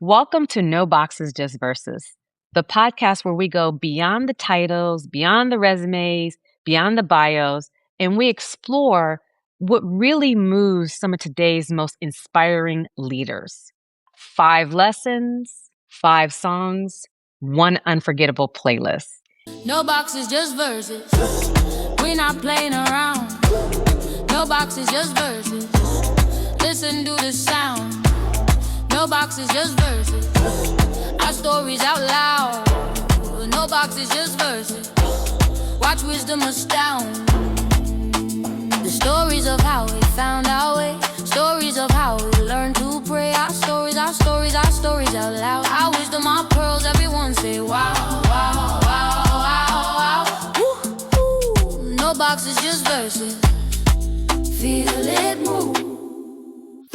Welcome to No Boxes, Just Verses, the podcast where we go beyond the titles, beyond the resumes, beyond the bios, and we explore what really moves some of today's most inspiring leaders. 5 lessons, 5 songs, 1 unforgettable playlist. No boxes, just verses. We're not playing around. No boxes, just verses. Listen to the sound. No boxes, just verses. Our stories out loud. No boxes, just verses. Watch wisdom astound. The stories of how we found our way. Stories of how we learned to pray. Our stories out loud. Our wisdom, our pearls. Everyone say wow, wow, wow, wow, wow. Woo. No boxes, just verses. Feel it move.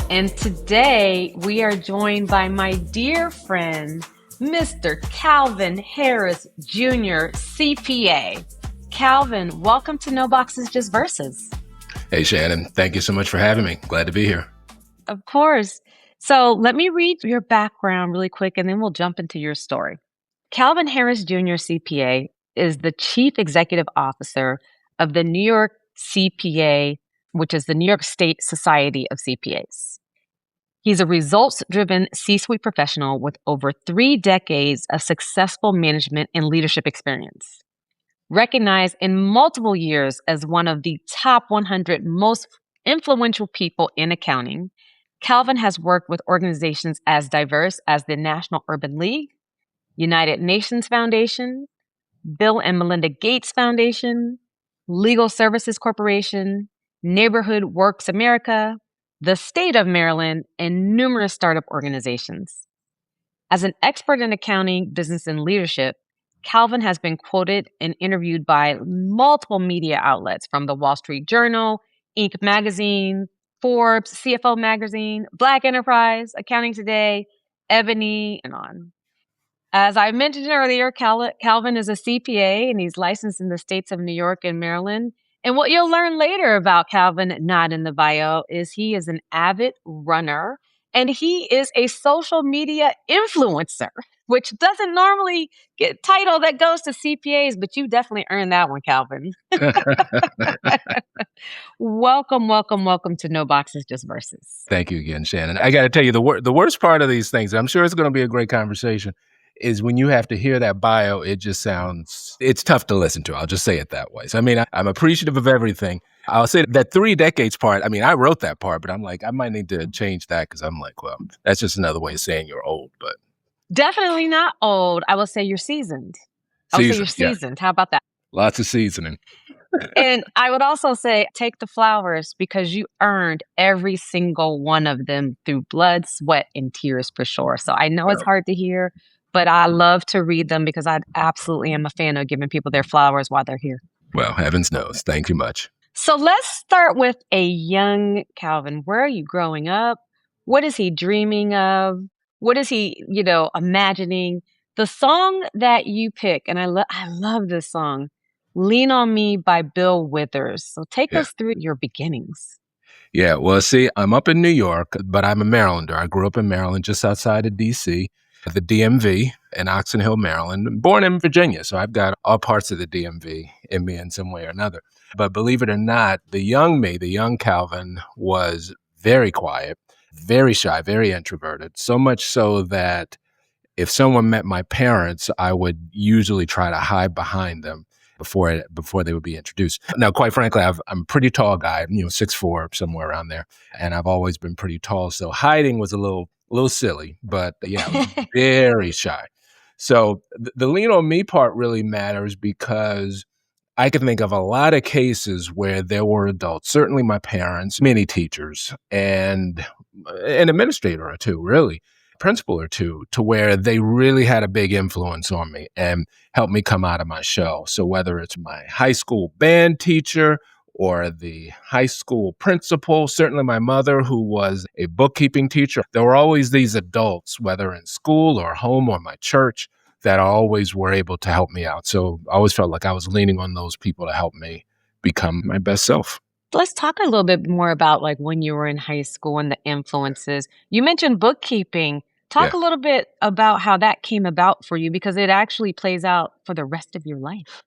And today we are joined by my dear friend, Mr. Calvin Harris Jr., CPA. Calvin, welcome to No Boxes, Just Verses. Hey, Shannon. Thank you so much for having me. Glad to be here. Of course. So let me read your background really quick, and then we'll jump into your story. Calvin Harris Jr., CPA, is the Chief Executive Officer of the New York CPA, which is the New York State Society of CPAs. He's a results-driven C-suite professional with over 3 decades of successful management and leadership experience. Recognized in multiple years as one of the top 100 most influential people in accounting, Calvin has worked with organizations as diverse as the National Urban League, United Nations Foundation, Bill and Melinda Gates Foundation, Legal Services Corporation, Neighborhood Works America, the state of Maryland, and numerous startup organizations. As an expert in accounting, business, and leadership, Calvin has been quoted and interviewed by multiple media outlets from the Wall Street Journal, Inc. magazine, Forbes, CFO magazine, Black Enterprise, Accounting Today, Ebony, and on. As I mentioned earlier, Calvin is a CPA and he's licensed in the states of New York and Maryland. And what you'll learn later about Calvin, not in the bio, is he is an avid runner and he is a social media influencer, which doesn't normally get a title that goes to CPAs, but you definitely earned that one, Calvin. Welcome to No Boxes, Just Verses. Thank you again, Shannon. I got to tell you, the worst part of these things, I'm sure it's going to be a great conversation, is when you have to hear that bio, it's tough to listen to. I'll just say it that way. So, I mean, I'm appreciative of everything. I'll say that 3 decades part, I mean, I wrote that part, but I'm like, I might need to change that because I'm like, well, that's just another way of saying you're old, but. Definitely not old. I will say you're seasoned. You're seasoned. Yeah. How about that? Lots of seasoning. And I would also say take the flowers because you earned every single one of them through blood, sweat, and tears for sure. So I know it's hard to hear, but I love to read them because I absolutely am a fan of giving people their flowers while they're here. Well, heavens knows. Thank you much. So let's start with a young Calvin. Where are you growing up? What is he dreaming of? What is he, imagining? The song that you pick, and I love this song, Lean on Me by Bill Withers. So take us through your beginnings. Yeah, well, see, I'm up in New York, but I'm a Marylander. I grew up in Maryland, just outside of D.C., at the DMV in Oxon Hill, Maryland. Born in Virginia, so I've got all parts of the DMV in me in some way or another. But believe it or not, the young Calvin was very quiet, very shy, very introverted, so much so that if someone met my parents, I would usually try to hide behind them before they would be introduced. Now, quite frankly, I'm a pretty tall guy, 6'4", somewhere around there, and I've always been pretty tall, so hiding was a little silly, but yeah, I was very shy. So the lean on me part really matters because I can think of a lot of cases where there were adults, certainly my parents, many teachers, and an administrator or two, really, principal or two, to where they really had a big influence on me and helped me come out of my shell. So whether it's my high school band teacher or the high school principal, certainly my mother, who was a bookkeeping teacher, there were always these adults, whether in school or home or my church, that always were able to help me out. So I always felt like I was leaning on those people to help me become my best self. Let's talk a little bit more about like when you were in high school and the influences. You mentioned bookkeeping. Talk a little bit about how that came about for you because it actually plays out for the rest of your life.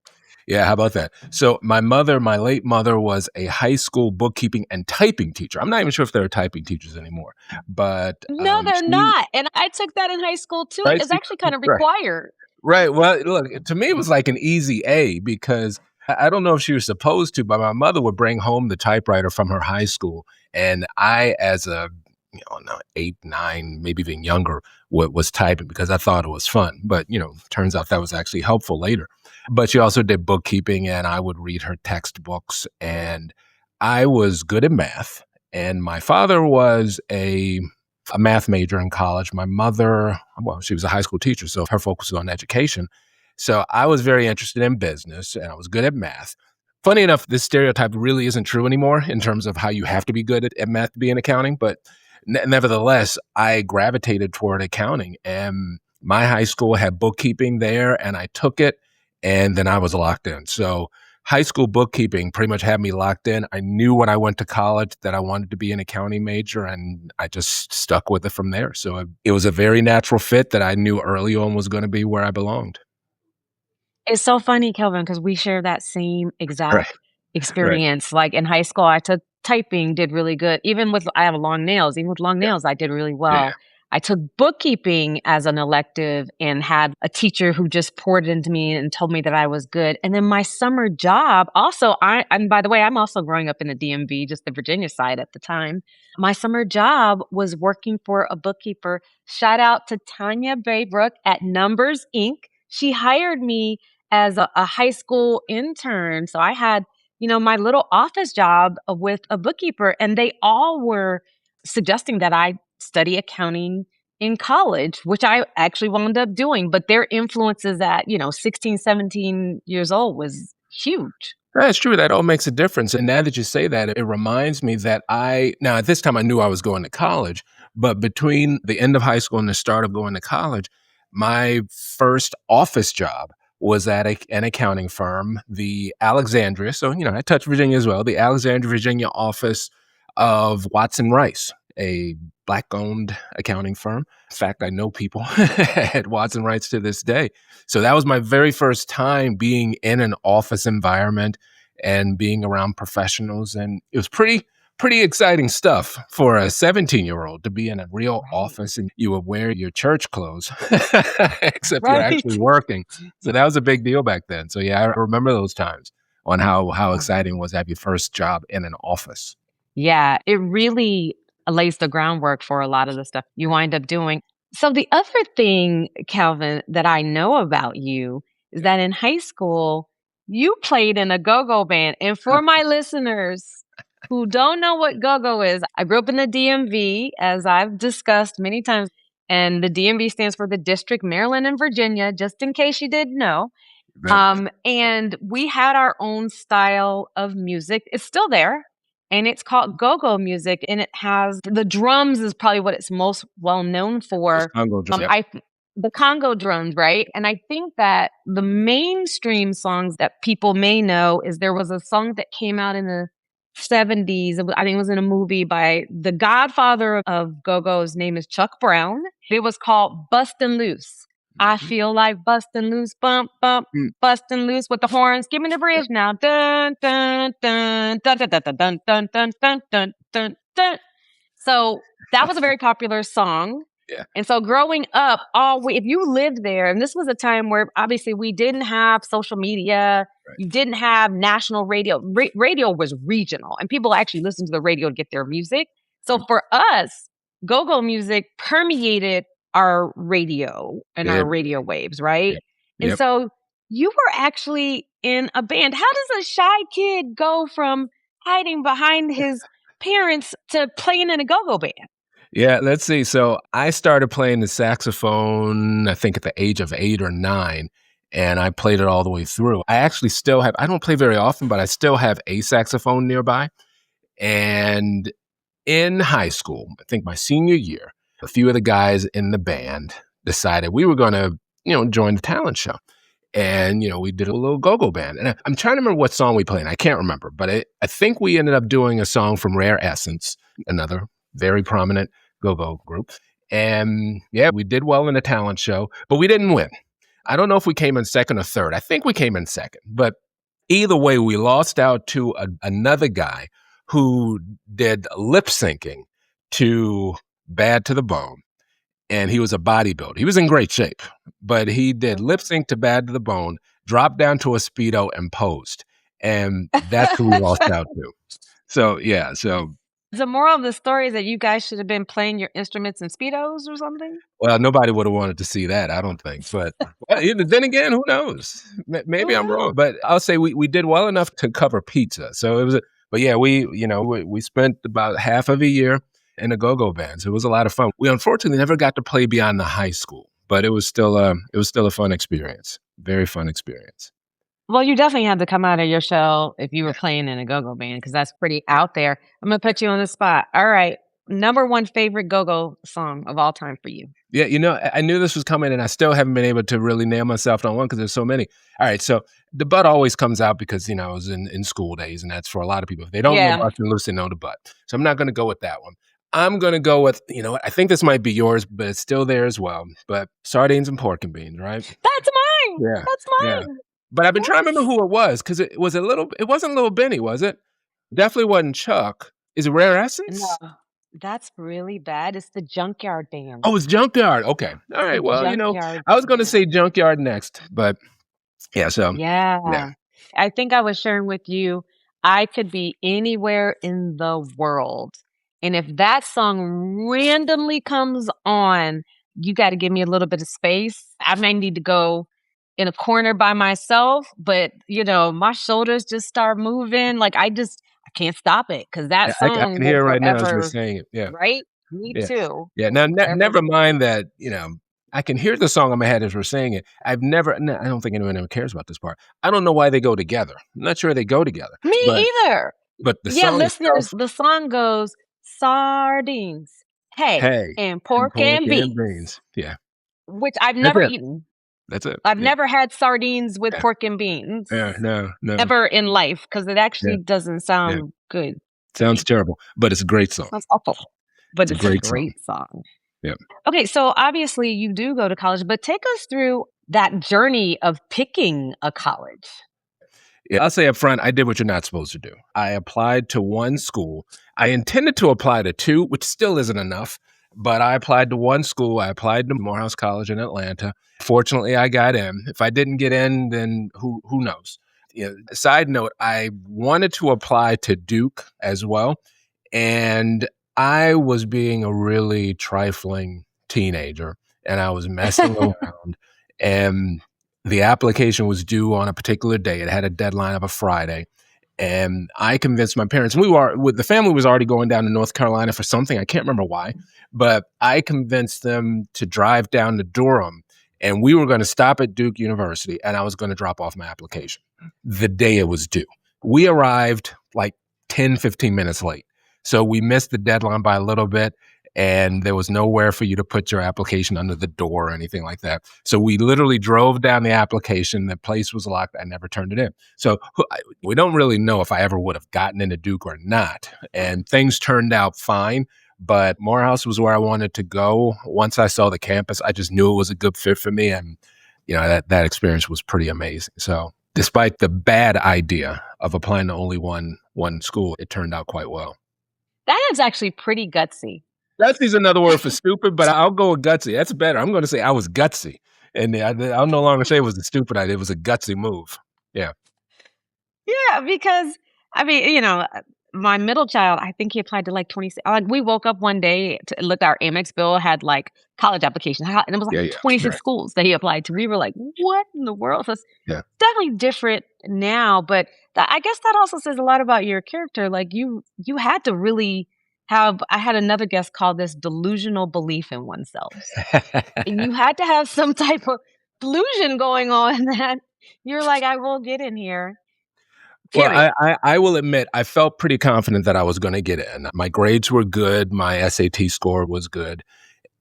Yeah, how about that? So my late mother, was a high school bookkeeping and typing teacher. I'm not even sure if there are typing teachers anymore, but No, they're she not. And I took that in high school too. right, It's actually kind of right. required. Right. Well, look, to me, it was like an easy A because I don't know if she was supposed to, but my mother would bring home the typewriter from her high school. And I, as a, no, 8, 9, maybe even younger, was typing because I thought it was fun. But, turns out that was actually helpful later. But she also did bookkeeping and I would read her textbooks. And I was good at math. And my father was a math major in college. My mother, well, she was a high school teacher, so her focus was on education. So I was very interested in business and I was good at math. Funny enough, this stereotype really isn't true anymore in terms of how you have to be good at math to be in accounting. But nevertheless, I gravitated toward accounting and my high school had bookkeeping there and I took it and then I was locked in. So high school bookkeeping pretty much had me locked in. I knew when I went to college that I wanted to be an accounting major and I just stuck with it from there. So it was a very natural fit that I knew early on was going to be where I belonged. It's so funny, Kelvin, because we share that same Right. exact Right. experience. Like in high school, I took typing, did really good. I have long nails. Even with long Yeah. nails, I did really Yeah. well. I took bookkeeping as an elective and had a teacher who just poured into me and told me that I was good. And then my summer job also, and by the way, I'm also growing up in the DMV, just the Virginia side at the time. My summer job was working for a bookkeeper. Shout out to Tanya Baybrook at Numbers Inc. She hired me as a high school intern. So I had, my little office job with a bookkeeper, and they all were suggesting that I study accounting in college, which I actually wound up doing. But their influences at, 16, 17 years old was huge. That's true. That all makes a difference. And now that you say that, it reminds me that now at this time I knew I was going to college, but between the end of high school and the start of going to college, my first office job was at an accounting firm, the Alexandria. So, I touched Virginia as well, the Alexandria, Virginia office of Watson Rice, a Black-owned accounting firm. In fact, I know people at Watson Rice to this day. So that was my very first time being in an office environment and being around professionals. And it was pretty exciting stuff for a 17-year-old to be in a real Right. office and you would wear your church clothes, except you're Right. actually working. So that was a big deal back then. So yeah, I remember those times on how Oh, exciting it was to have your first job in an office. yeah, it really lays the groundwork for a lot of the stuff you wind up doing. So the other thing, Calvin, that I know about you is Yeah. that in high school, you played in a go-go band. And for my listeners who don't know what go-go is, I grew up in the DMV, as I've discussed many times, and the DMV stands for the District, Maryland and Virginia, just in case you didn't know. Right. And we had our own style of music. It's still there. And it's called go-go music. And it has the drums is probably what it's most well known Those for. Congo drums. Yep. The Congo drums, right? And I think that the mainstream songs that people may know is there was a song that came out in the 70s. I think it was in a movie by the godfather of go-go's name is Chuck Brown. It was called Bustin' Loose. I Mhm. feel like bustin' loose, bump, bump, Mm. bustin' loose with the horns. Give me the bridge now. Dun, dun, dun, dun, dun, dun, dun, dun, dun, dun, dun, dun, dun, dun. So that was a very popular song. Yeah. And so growing up, if you lived there, and this was a time where obviously we didn't have social media, Right. you didn't have national radio. Radio was regional, and people actually listened to the radio to get their music. So for us, go-go music permeated our radio and our Yep. radio waves, right? Yep. And Yep. so you were actually in a band. How does a shy kid go from hiding behind his parents to playing in a go-go band? Yeah, let's see. So I started playing the saxophone, I think at the age of 8 or 9, and I played it all the way through. I actually still have, I don't play very often, but I still have a saxophone nearby. And in high school, I think my senior year, a few of the guys in the band decided we were going to, join the talent show. And, we did a little go-go band. And I'm trying to remember what song we played. And I can't remember, but I think we ended up doing a song from Rare Essence, another very prominent go-go group. And yeah, we did well in the talent show, but we didn't win. I don't know if we came in second or third. I think we came in second, but either way, we lost out to another guy who did lip syncing to Bad to the Bone. And he was a bodybuilder. He was in great shape, but he did lip sync to Bad to the Bone, dropped down to a Speedo and posed. And that's who we lost out to. So, yeah. So, The moral of the story is that you guys should have been playing your instruments in Speedos or something? well, nobody would have wanted to see that, I don't think. But then again, who knows? Maybe Who I'm wrong. knows? But I'll say we did well enough to cover pizza. So it was, but yeah, we spent about half of a year in a go-go band. So it was a lot of fun. We unfortunately never got to play beyond the high school, but it was still a fun experience. Very fun experience. Well, you definitely had to come out of your shell if you were playing in a go-go band because that's pretty out there. I'm going to put you on the spot. All right. Number one favorite go-go song of all time for you. Yeah, I knew this was coming, and I still haven't been able to really nail myself on one because there's so many. All right, so the butt always comes out because, I was in school days, and that's for a lot of people. If they don't know Bust and Loose, they know the butt. So I'm not going to go with that one. I'm going to go with, what, I think this might be yours, but it's still there as well. But Sardines and Pork and Beans, right? That's mine. Yeah. That's Yeah. mine. But I've been trying to remember who it was because it wasn't Little Benny, was it? Definitely wasn't Chuck. Is it Rare Essence? No, that's really bad. It's the Junkyard Band. Oh, it's Junkyard. Okay. All right. Well, I was going to say Junkyard next, but yeah. So Yeah. I think I was sharing with you, I could be anywhere in the world. And if that song randomly comes on, you got to give me a little bit of space. I might need to go in a corner by myself, but my shoulders just start moving. Like I can't stop it because that I song can will hear it right now as you're forever, saying it. Yeah. right? Me Yeah. too. Yeah. Now, Forever. never mind that, I can hear the song in my head as we're saying it. I don't think anyone ever cares about this part. I don't know why they go together. I'm not sure they go together. Me either. But the Yeah, song listeners, itself, the song goes sardines, hey, and pork and beans, Yeah. which I've That's never it. eaten. That's it. I've Yeah. never had sardines with Yeah. pork and beans Yeah. No. ever in life because it actually doesn't sound Yeah. good. Sounds terrible, but it's a great song. Sounds awful, but it's a great great song. Yeah. Okay, so obviously you do go to college, but take us through that journey of picking a college. Yeah, I'll say up front, I did what you're not supposed to do. I applied to one school. I intended to apply to two, which still isn't enough, but I applied to one school. I applied to Morehouse College in Atlanta. Fortunately, I got in. If I didn't get in, then who knows? Side note, I wanted to apply to Duke as well, and I was being a really trifling teenager, and I was messing around, and the application was due on a particular day. It had a deadline of a Friday. And I convinced my parents, the family was already going down to North Carolina for something. I can't remember why, but I convinced them to drive down to Durham and we were going to stop at Duke University and I was going to drop off my application the day it was due. We arrived like 10, 15 minutes late. So we missed the deadline by a little bit. And there was nowhere for you to put your application under the door or anything like that. So we literally drove down the application. The place was locked. I never turned it in. So we don't really know if I ever would have gotten into Duke or not. And things turned out fine. But Morehouse was where I wanted to go. Once I saw the campus, I just knew it was a good fit for me. And, that experience was pretty amazing. So despite the bad idea of applying to only one school, it turned out quite well. That is actually pretty gutsy. Gutsy's another word for stupid, but I'll go with gutsy. That's better. I'm going to say I was gutsy. And I'll no longer say it was a stupid idea. It was a gutsy move. Yeah. Yeah, because, my middle child, I think he applied to like 26. Like we woke up one day to look, our Amex bill had like college applications, and it was like 26 schools that he applied to. We were like, what in the world? So it's definitely different now, but I guess that also says a lot about your character. Like you had to really I had another guest call this delusional belief in oneself. And you had to have some type of delusion going on that you're like, I will get in here. Period. Well, I will admit, I felt pretty confident that I was going to get in. My grades were good. My SAT score was good.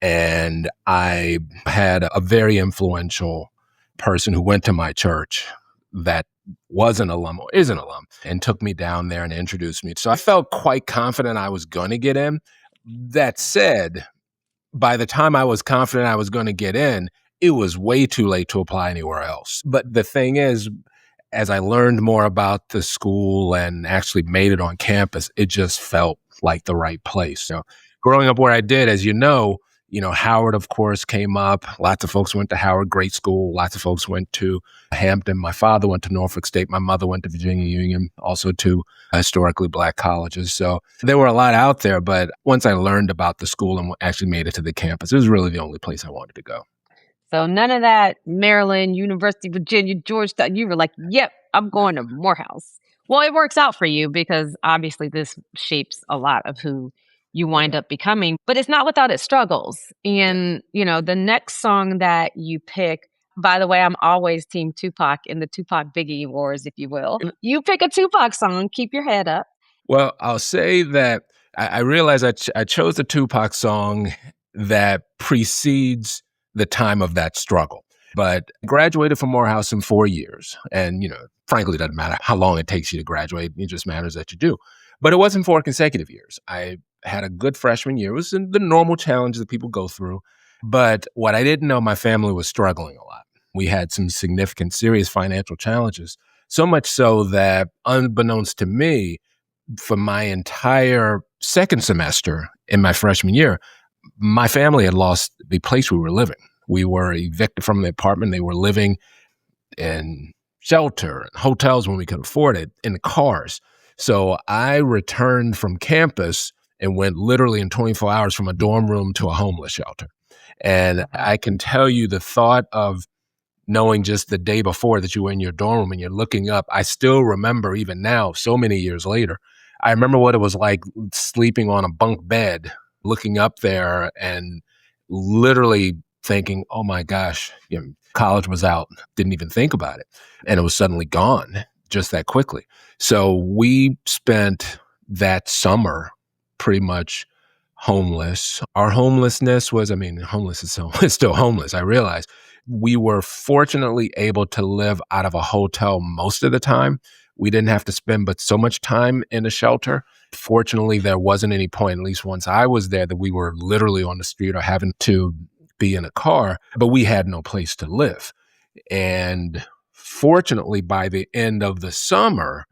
And I had a very influential person who went to my church that was an alum or is an alum and took me down there and introduced me. So I felt quite confident I was going to get in. That said, by the time I was confident I was going to get in, it was way too late to apply anywhere else. But the thing is, as I learned more about the school and actually made it on campus, it just felt like the right place. So growing up where I did, as Howard, of course, came up. Lots of folks went to Howard, great school. Lots of folks went to Hampton. My father went to Norfolk State. My mother went to Virginia Union, also two historically Black colleges. So there were a lot out there. But once I learned about the school and actually made it to the campus, it was really the only place I wanted to go. So none of that Maryland, University, Virginia, Georgetown. You were like, yep, I'm going to Morehouse. Well, it works out for you because obviously this shapes a lot of who you wind up becoming, but it's not without its struggles. And, the next song that you pick, by the way, I'm always team Tupac in the Tupac Biggie wars, if you will. You pick a Tupac song, keep your head up. Well, I'll say that I realized I chose the Tupac song that precedes the time of that struggle. But I graduated from Morehouse in 4 years. And, frankly, it doesn't matter how long it takes you to graduate. It just matters that you do. But it wasn't 4 consecutive years. I had a good freshman year. It was the normal challenges that people go through. But what I didn't know, my family was struggling a lot. We had some significant, serious financial challenges. So much so that, unbeknownst to me, for my entire second semester in my freshman year, my family had lost the place we were living. We were evicted from the apartment. They were living in shelter and hotels when we could afford it, in the cars. So I returned from campus and went literally in 24 hours from a dorm room to a homeless shelter. And I can tell you the thought of knowing just the day before that you were in your dorm room and you're looking up, I still remember even now, so many years later, I remember what it was like sleeping on a bunk bed, looking up there and literally thinking, oh my gosh, college was out, didn't even think about it. And it was suddenly gone just that quickly. So we spent that summer pretty much homeless. Our homelessness was, homeless is still homeless, I realize. We were fortunately able to live out of a hotel most of the time. We didn't have to spend but so much time in a shelter. Fortunately, there wasn't any point, at least once I was there, that we were literally on the street or having to be in a car, but we had no place to live. And fortunately, by the end of the summer,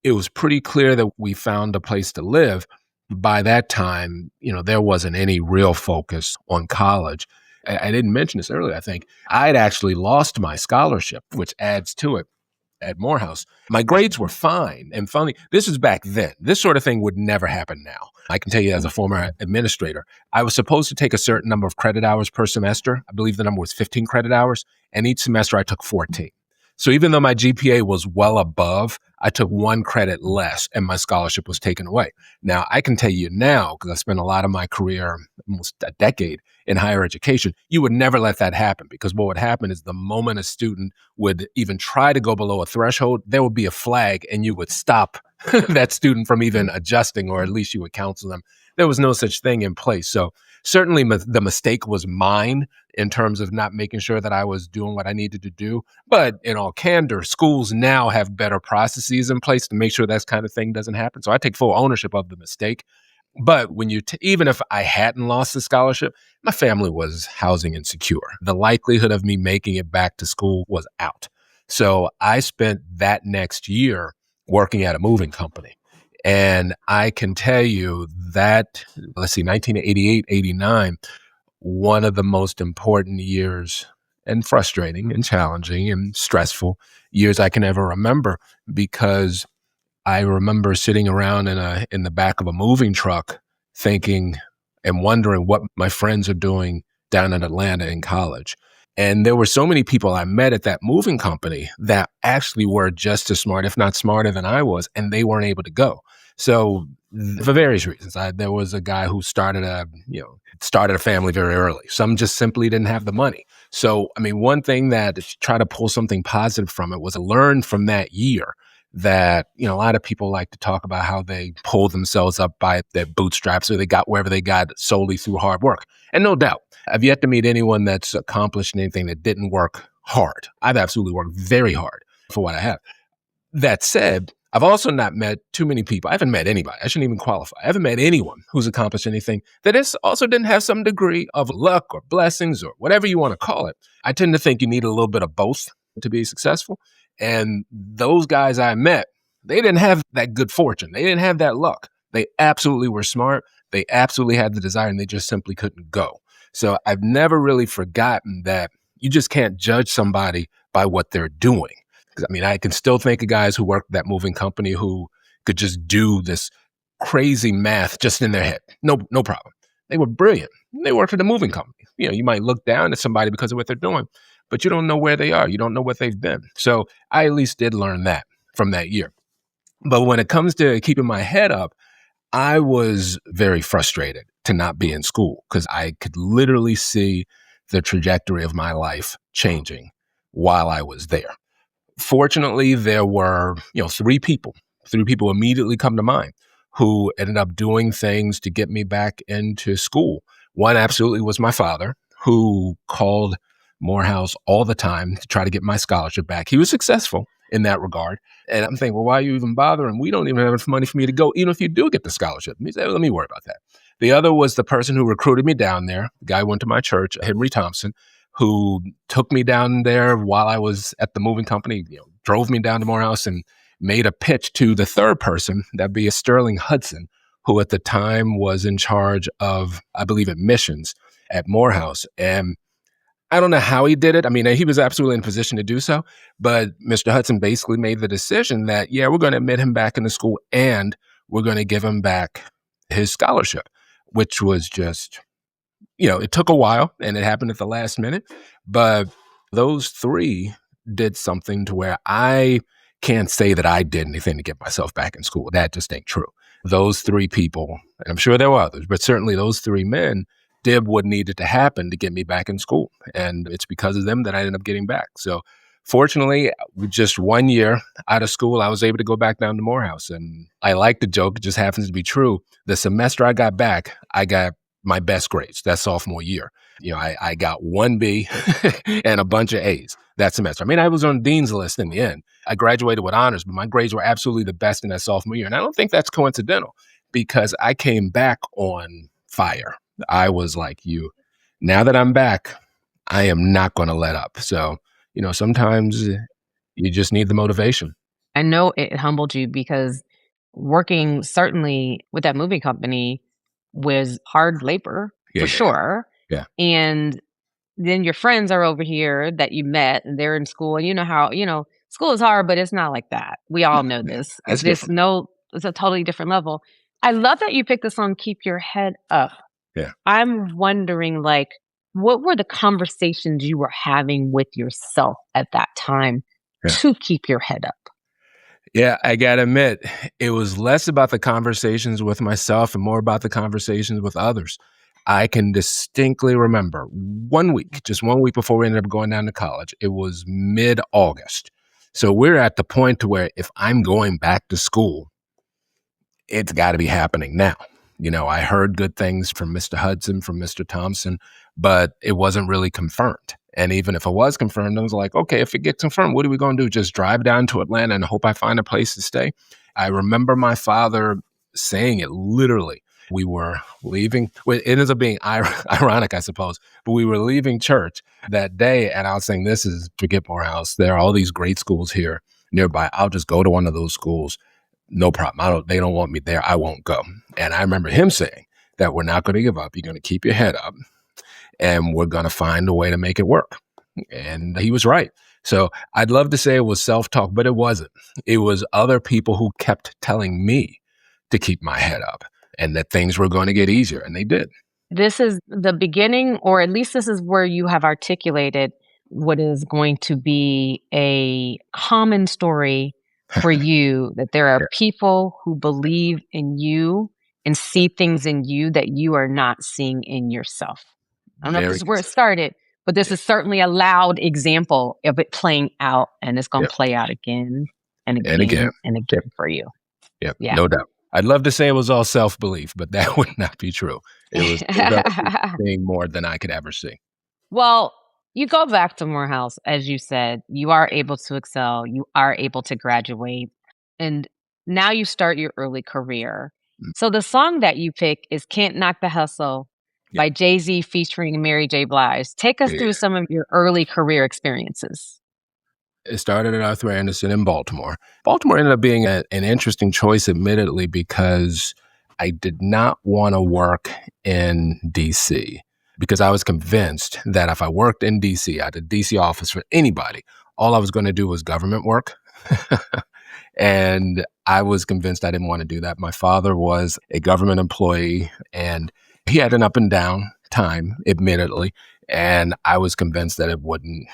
it was pretty clear that we found a place to live. By that time, there wasn't any real focus on college. I didn't mention this earlier, I think. I'd actually lost my scholarship, which adds to it. At Morehouse, my grades were fine. And funny, this is back then. This sort of thing would never happen now. I can tell you as a former administrator, I was supposed to take a certain number of credit hours per semester. I believe the number was 15 credit hours. And each semester I took 14. So even though my GPA was well above, I took 1 credit less and my scholarship was taken away. Now, I can tell you now, because I spent a lot of my career, almost a decade, in higher education, you would never let that happen, because what would happen is the moment a student would even try to go below a threshold, there would be a flag and you would stop that student from even adjusting, or at least you would counsel them. There was no such thing in place. So certainly the mistake was mine in terms of not making sure that I was doing what I needed to do. But in all candor, schools now have better processes in place to make sure that kind of thing doesn't happen. So I take full ownership of the mistake. But when even if I hadn't lost the scholarship, my family was housing insecure. The likelihood of me making it back to school was out. So I spent that next year working at a moving company. And I can tell you that, 1988, 89, one of the most important years, and frustrating and challenging and stressful years I can ever remember, because I remember sitting around in the back of a moving truck thinking and wondering what my friends are doing down in Atlanta in college. And there were so many people I met at that moving company that actually were just as smart, if not smarter than I was, and they weren't able to go. So for various reasons, there was a guy who started a family very early. Some just simply didn't have the money. So, one thing that, to try to pull something positive from it, was to learn from that year that, a lot of people like to talk about how they pulled themselves up by their bootstraps, or they got wherever they got solely through hard work. And no doubt, I've yet to meet anyone that's accomplished anything that didn't work hard. I've absolutely worked very hard for what I have. That said, I've also not met too many people. I haven't met anybody. I shouldn't even qualify. I haven't met anyone who's accomplished anything that is also didn't have some degree of luck or blessings or whatever you want to call it. I tend to think you need a little bit of both to be successful. And those guys I met, they didn't have that good fortune. They didn't have that luck. They absolutely were smart. They absolutely had the desire, and they just simply couldn't go. So I've never really forgotten that you just can't judge somebody by what they're doing. I mean, I can still think of guys who worked at that moving company who could just do this crazy math just in their head. No problem. They were brilliant. They worked at a moving company. You might look down at somebody because of what they're doing, but you don't know where they are. You don't know what they've been. So I at least did learn that from that year. But when it comes to keeping my head up, I was very frustrated to not be in school because I could literally see the trajectory of my life changing while I was there. Fortunately, there were, three people immediately come to mind who ended up doing things to get me back into school. One absolutely was my father, who called Morehouse all the time to try to get my scholarship back. He was successful in that regard. And I'm thinking, well, why are you even bothering? We don't even have enough money for me to go, even if you do get the scholarship. He said, let me worry about that. The other was the person who recruited me down there. The guy went to my church, Henry Thompson, who took me down there while I was at the moving company, drove me down to Morehouse and made a pitch to the third person, that'd be Sterling Hudson, who at the time was in charge of, I believe, admissions at Morehouse. And I don't know how he did it. I mean, he was absolutely in position to do so, but Mr. Hudson basically made the decision that, we're going to admit him back into school and we're going to give him back his scholarship, which was just, it took a while and it happened at the last minute, but those three did something to where I can't say that I did anything to get myself back in school. That just ain't true. Those three people, and I'm sure there were others, but certainly those three men did what needed to happen to get me back in school. And it's because of them that I ended up getting back. So fortunately, with just 1 year out of school, I was able to go back down to Morehouse. And I like the joke. It just happens to be true. The semester I got back, I got my best grades that sophomore year. I got 1B and a bunch of A's that semester. I mean, I was on Dean's list in the end. I graduated with honors, but my grades were absolutely the best in that sophomore year. And I don't think that's coincidental because I came back on fire. I was like, now that I'm back, I am not going to let up. So, sometimes you just need the motivation. I know it humbled you because working certainly with that moving company was hard labor for sure. Yeah. And then your friends are over here that you met and they're in school, and you know how, school is hard, but it's not like that. We all know this. It's It's a totally different level. I love that you picked the song Keep Your Head Up. Yeah. I'm wondering, what were the conversations you were having with yourself at that time to keep your head up? Yeah, I gotta admit, it was less about the conversations with myself and more about the conversations with others. I can distinctly remember 1 week, just 1 week before we ended up going down to college. It was mid-August. So we're at the point to where if I'm going back to school, it's got to be happening now. I heard good things from Mr. Hudson, from Mr. Thompson, but it wasn't really confirmed. And even if it was confirmed, I was like, okay, if it gets confirmed, what are we going to do? Just drive down to Atlanta and hope I find a place to stay? I remember my father saying it literally. We were leaving. It ends up being ironic, I suppose, but we were leaving church that day, and I was saying, forget Morehouse. There are all these great schools here nearby. I'll just go to one of those schools. No problem. They don't want me there. I won't go. And I remember him saying that we're not going to give up. You're going to keep your head up and we're going to find a way to make it work. And he was right. So I'd love to say it was self-talk, but it wasn't. It was other people who kept telling me to keep my head up and that things were going to get easier. And they did. This is the beginning, or at least this is where you have articulated what is going to be a common story for you, that there are people who believe in you and see things in you that you are not seeing in yourself. I don't know if this is where it started, but this is certainly a loud example of it playing out, and it's going to play out again and again and again for you. Yep, yeah. No doubt. I'd love to say it was all self-belief, but that would not be true. It was seeing more than I could ever see. Well, you go back to Morehouse, as you said, you are able to excel, you are able to graduate. And now you start your early career. Mm. So the song that you pick is Can't Knock the Hustle Yeah. by Jay-Z featuring Mary J. Blige. Take us Yeah. through some of your early career experiences. It started at Arthur Andersen in Baltimore. Baltimore ended up being an interesting choice, admittedly, because I did not want to work in DC because I was convinced that if I worked in DC, at a DC office for anybody, all I was going to do was government work. And I was convinced I didn't want to do that. My father was a government employee and he had an up and down time, admittedly. And I was convinced that it wouldn't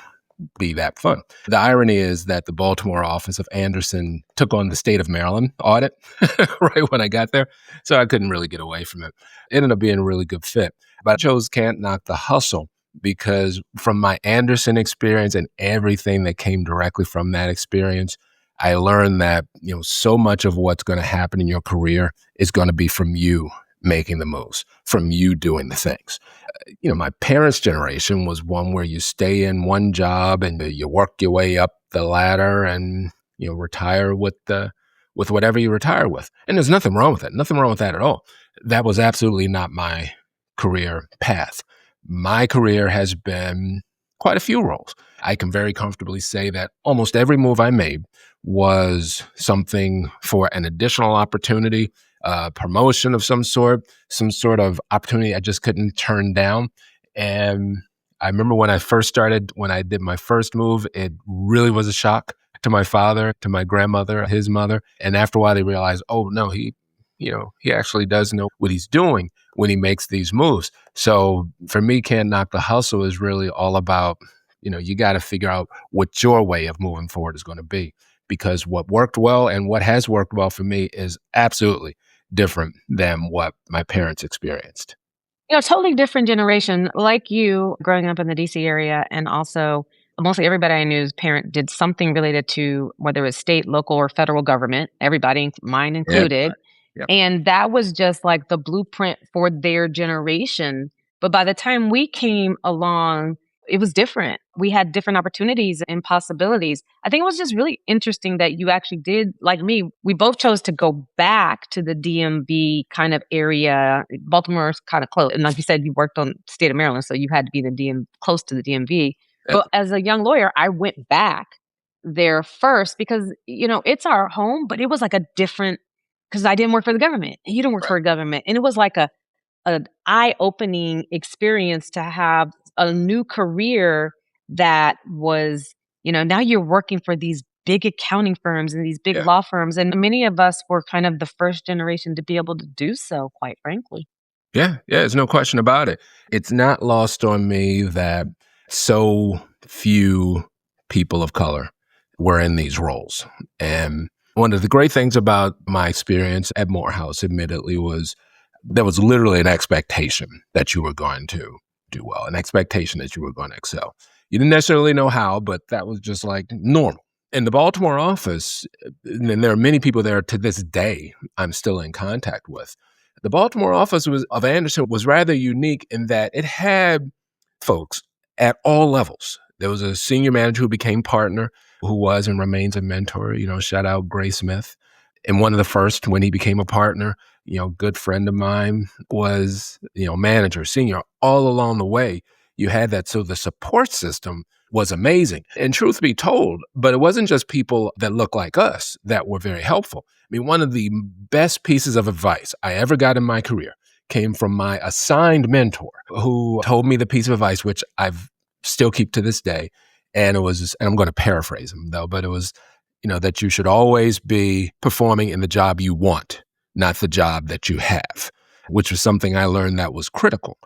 be that fun. The irony is that the Baltimore office of Andersen took on the state of Maryland audit right when I got there. So I couldn't really get away from it. It ended up being a really good fit. But I chose Can't Knock the Hustle because from my Andersen experience and everything that came directly from that experience, I learned that, so much of what's going to happen in your career is going to be from you making the moves, from you doing the things. My parents' generation was one where you stay in one job and you work your way up the ladder and, retire with whatever you retire with. And there's nothing wrong with it. Nothing wrong with that at all. That was absolutely not my career path. My career has been quite a few roles. I can very comfortably say that almost every move I made was something for an additional opportunity, promotion of some sort of opportunity I just couldn't turn down. And I remember when I did my first move, it really was a shock to my father, to my grandmother, his mother. And after a while, they realized, oh no, he actually does know what he's doing when he makes these moves. So for me, Can't Knock the Hustle is really all about, you got to figure out what your way of moving forward is going to be. Because what worked well and what has worked well for me is absolutely different than what my parents experienced. Totally different generation. Like you, growing up in the DC area, and also mostly everybody I knew's parent did something related to whether it was state, local, or federal government, everybody, mine Yeah. included. Yep. And that was just like the blueprint for their generation. But by the time we came along, it was different. We had different opportunities and possibilities. I think it was just really interesting that you actually did, like me, we both chose to go back to the DMV kind of area. Baltimore's kind of close. And like you said, you worked on state of Maryland, so you had to be close to the DMV. Yep. But as a young lawyer, I went back there first because, it's our home, but it was like a different, because I didn't work for the government. And you didn't work for a government. And it was like an eye-opening experience to have a new career that was, now you're working for these big accounting firms and these big law firms. And many of us were kind of the first generation to be able to do so, quite frankly. Yeah, there's no question about it. It's not lost on me that so few people of color were in these roles. And one of the great things about my experience at Morehouse, admittedly, was there was literally an expectation that you were going to do well, an expectation that you were going to excel. You didn't necessarily know how, but that was just like normal. In the Baltimore office, and there are many people there to this day I'm still in contact with, the Baltimore office of Andersen was rather unique in that it had folks at all levels. There was a senior manager who became partner, who was and remains a mentor, shout out Gray Smith. And one of the first when he became a partner, good friend of mine was, manager, senior, all along the way. You had that. So the support system was amazing. And truth be told, but it wasn't just people that look like us that were very helpful. I mean, one of the best pieces of advice I ever got in my career came from my assigned mentor who told me the piece of advice, which I've still keep to this day. And it was, and I'm going to paraphrase him though, but it was, that you should always be performing in the job you want, not the job that you have, which was something I learned that was critical.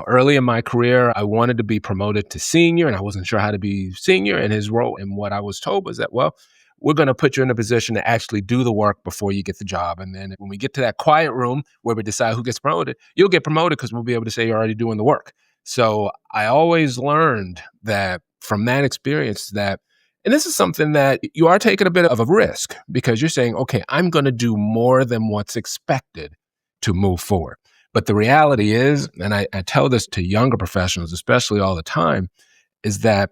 Early in my career, I wanted to be promoted to senior and I wasn't sure how to be senior in his role. And what I was told was that, well, we're going to put you in a position to actually do the work before you get the job. And then when we get to that quiet room where we decide who gets promoted, you'll get promoted because we'll be able to say you're already doing the work. So I always learned that from that experience that, and this is something that you are taking a bit of a risk because you're saying, okay, I'm going to do more than what's expected to move forward. But the reality is, and I tell this to younger professionals, especially all the time, is that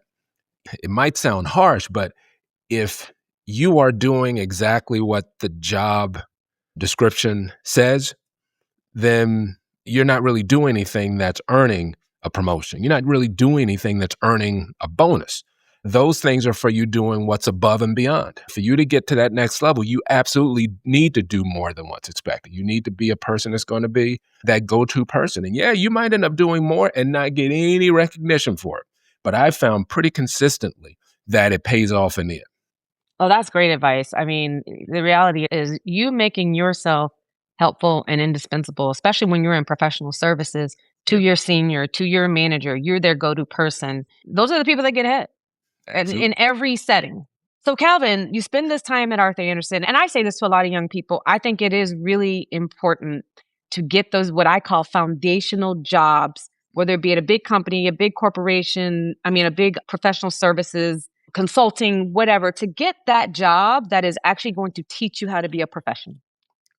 it might sound harsh, but if you are doing exactly what the job description says, then you're not really doing anything that's earning a promotion. You're not really doing anything that's earning a bonus. Those things are for you doing what's above and beyond. For you to get to that next level, you absolutely need to do more than what's expected. You need to be a person that's going to be that go-to person. And yeah, you might end up doing more and not get any recognition for it. But I've found pretty consistently that it pays off in the end. Oh, that's great advice. I mean, the reality is you making yourself helpful and indispensable, especially when you're in professional services, to your senior, to your manager, you're their go-to person. Those are the people that get hit and Absolutely. in every setting. So, Calvin, you spend this time at Arthur Andersen, and I say this to a lot of young people. I think it is really important to get those what I call foundational jobs, whether it be at a big company, a big corporation, a big professional services, consulting, whatever, to get that job that is actually going to teach you how to be a professional.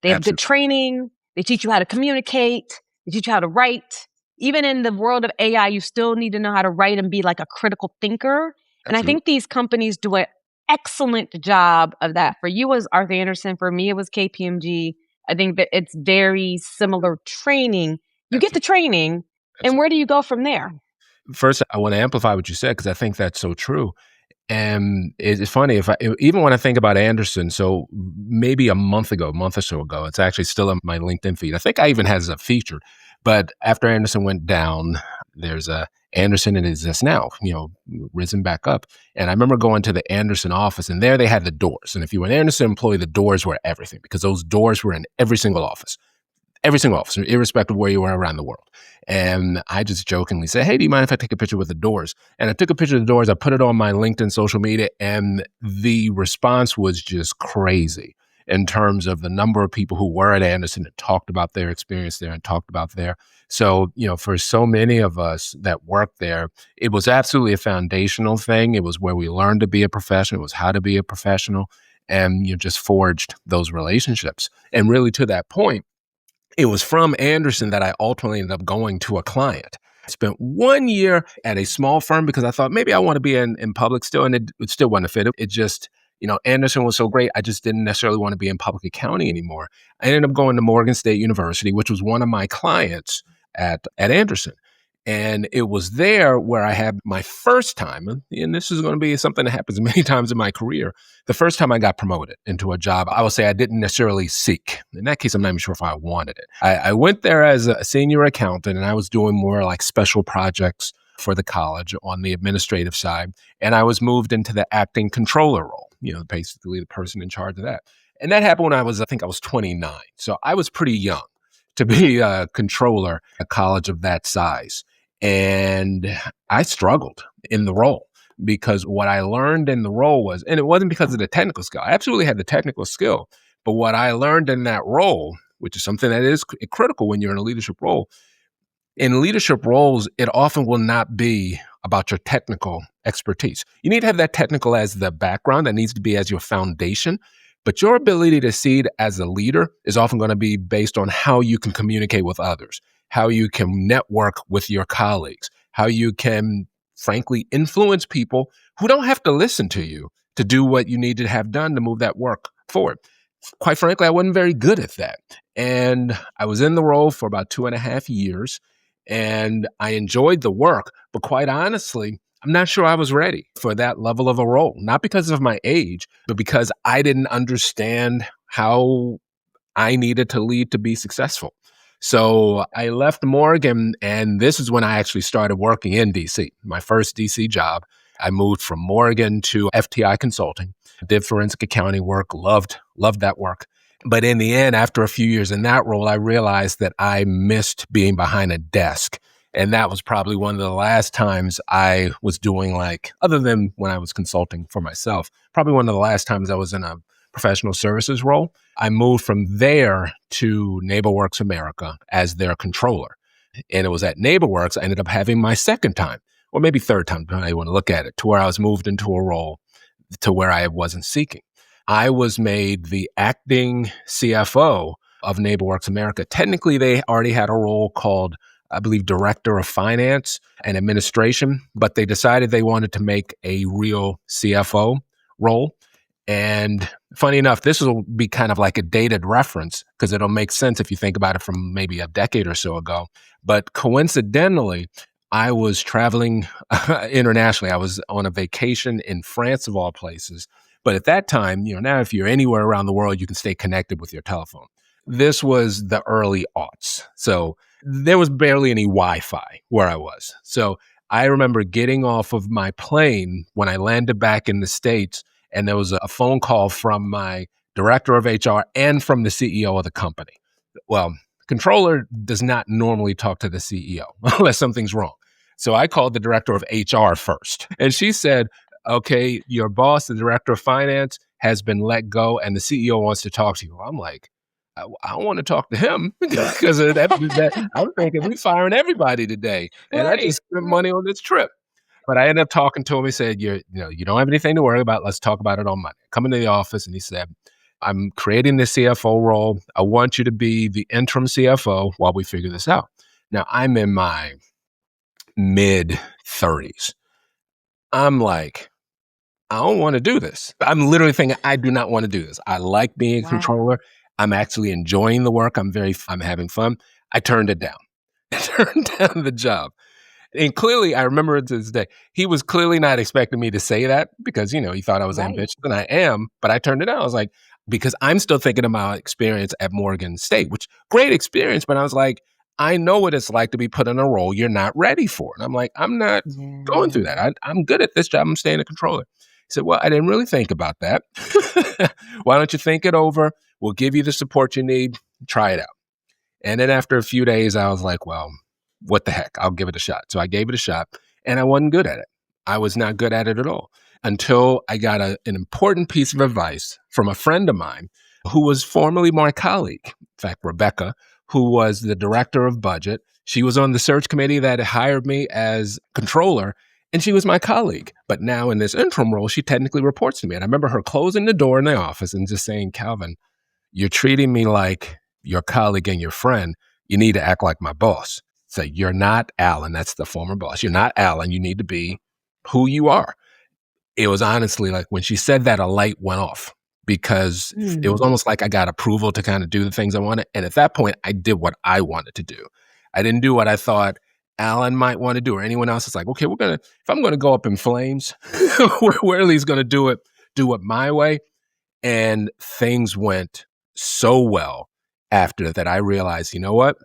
They have good Absolutely. training. They teach you how to communicate. They teach you how to write. Even in the world of AI, you still need to know how to write and be like a critical thinker. And I Absolutely. think these companies do an excellent job of that. For you, it was Arthur Andersen. For me, it was KPMG. I think that it's very similar training. You get the Absolutely. training, and Absolutely. where do you go from there? First, I want to amplify what you said because I think that's so true. And it's funny even when I think about Anderson, so maybe a month or so ago, it's actually still on my LinkedIn feed. I think I even has a feature, but after Anderson went down, there's a Anderson and is this now, risen back up. And I remember going to the Anderson office, and there they had the doors. And if you were an Anderson employee, the doors were everything because those doors were in every single office, irrespective of where you were around the world. And I just jokingly said, hey, do you mind if I take a picture with the doors? And I took a picture of the doors. I put it on my LinkedIn social media, and the response was just crazy in terms of the number of people who were at Anderson and talked about their experience there and talked about there. So, for so many of us that worked there, it was absolutely a foundational thing. It was where we learned to be a professional. It was how to be a professional, and you just forged those relationships. And really, to that point, it was from Anderson that I ultimately ended up going to a client. I spent 1 year at a small firm because I thought maybe I want to be in public still, and it still wasn't a fit. It just, Anderson was so great, I just didn't necessarily want to be in public accounting anymore. I ended up going to Morgan State University, which was one of my clients at Anderson. And it was there where I had my first time, and this is going to be something that happens many times in my career, the first time I got promoted into a job. I will say I didn't necessarily seek. In that case, I'm not even sure if I wanted it. I went there as a senior accountant, and I was doing more like special projects for the college on the administrative side. And I was moved into the acting controller role, basically the person in charge of that. And that happened when I think I was 29. So I was pretty young to be a controller at a college of that size. And I struggled in the role because what I learned in the role was, and it wasn't because of the technical skill. I absolutely had the technical skill, but what I learned in that role, which is something that is critical when you're in a leadership role, in leadership roles, it often will not be about your technical expertise. You need to have that technical as the background. That needs to be as your foundation. But your ability to succeed as a leader is often going to be based on how you can communicate with others, how you can network with your colleagues, how you can, frankly, influence people who don't have to listen to you to do what you need to have done to move that work forward. Quite frankly, I wasn't very good at that. And I was in the role for about 2.5 years, and I enjoyed the work, but quite honestly, I'm not sure I was ready for that level of a role, not because of my age, but because I didn't understand how I needed to lead to be successful. So I left Morgan, and this is when I actually started working in DC. My first DC job, I moved from Morgan to FTI Consulting, did forensic accounting work, loved that work. But in the end, after a few years in that role, I realized that I missed being behind a desk. And that was probably one of the last times I was doing other than when I was consulting for myself, probably one of the last times I was in a professional services role. I moved from there to NeighborWorks America as their controller. And it was at NeighborWorks, I ended up having my second time, or maybe third time, depending on how you want to look at it, to where I was moved into a role to where I wasn't seeking. I was made the acting CFO of NeighborWorks America. Technically, they already had a role called, I believe, Director of Finance and Administration, but they decided they wanted to make a real CFO role. And funny enough, this will be kind of like a dated reference because it'll make sense if you think about it from maybe a decade or so ago. But coincidentally, I was traveling internationally. I was on a vacation in France, of all places. But at that time, now if you're anywhere around the world, you can stay connected with your telephone. This was the early aughts. So there was barely any Wi-Fi where I was. So I remember getting off of my plane when I landed back in the States, and there was a phone call from my director of HR and from the CEO of the company. Well, controller does not normally talk to the CEO unless something's wrong. So I called the director of HR first, and she said, okay, your boss, the director of finance, has been let go, and the CEO wants to talk to you. I'm like, I don't want to talk to him because of that. I'm thinking we're firing everybody today, and I Right. just spent money on this trip. But I ended up talking to him. He said, you don't have anything to worry about. Let's talk about it on Monday. Come into the office, and he said, I'm creating the CFO role. I want you to be the interim CFO while we figure this out. Now, I'm in my mid 30s. I'm like, I don't want to do this. I'm literally thinking, I do not want to do this. I like being a Wow. controller. I'm actually enjoying the work. I'm having fun. I turned it down. I turned down the job. And clearly, I remember it to this day, he was clearly not expecting me to say that because, he thought I was Right. ambitious, and I am, but I turned it down. I was like, because I'm still thinking of my experience at Morgan State, which great experience, but I was like, I know what it's like to be put in a role you're not ready for. And I'm like, I'm not going through Yeah. that. I'm good at this job. I'm staying a controller. He said, well, I didn't really think about that. Why don't you think it over? We'll give you the support you need. Try it out. And then after a few days, I was like, well, what the heck? I'll give it a shot. So I gave it a shot, and I wasn't good at it. I was not good at it at all until I got an important piece of advice from a friend of mine who was formerly my colleague. In fact, Rebecca, who was the director of budget. She was on the search committee that hired me as controller, and she was my colleague. But now in this interim role, she technically reports to me. And I remember her closing the door in the office and just saying, Calvin, you're treating me like your colleague and your friend. You need to act like my boss. So you're not Alan. That's the former boss. You're not Alan. You need to be who you are. It was honestly like when she said that, a light went off because it was Hmm. almost like I got approval to kind of do the things I wanted. And at that point, I did what I wanted to do. I didn't do what I thought Alan might want to do or anyone else. It's like, okay, if I'm going to go up in flames, we're at least going to do it my way. And things went so well after that. I realized, you know what?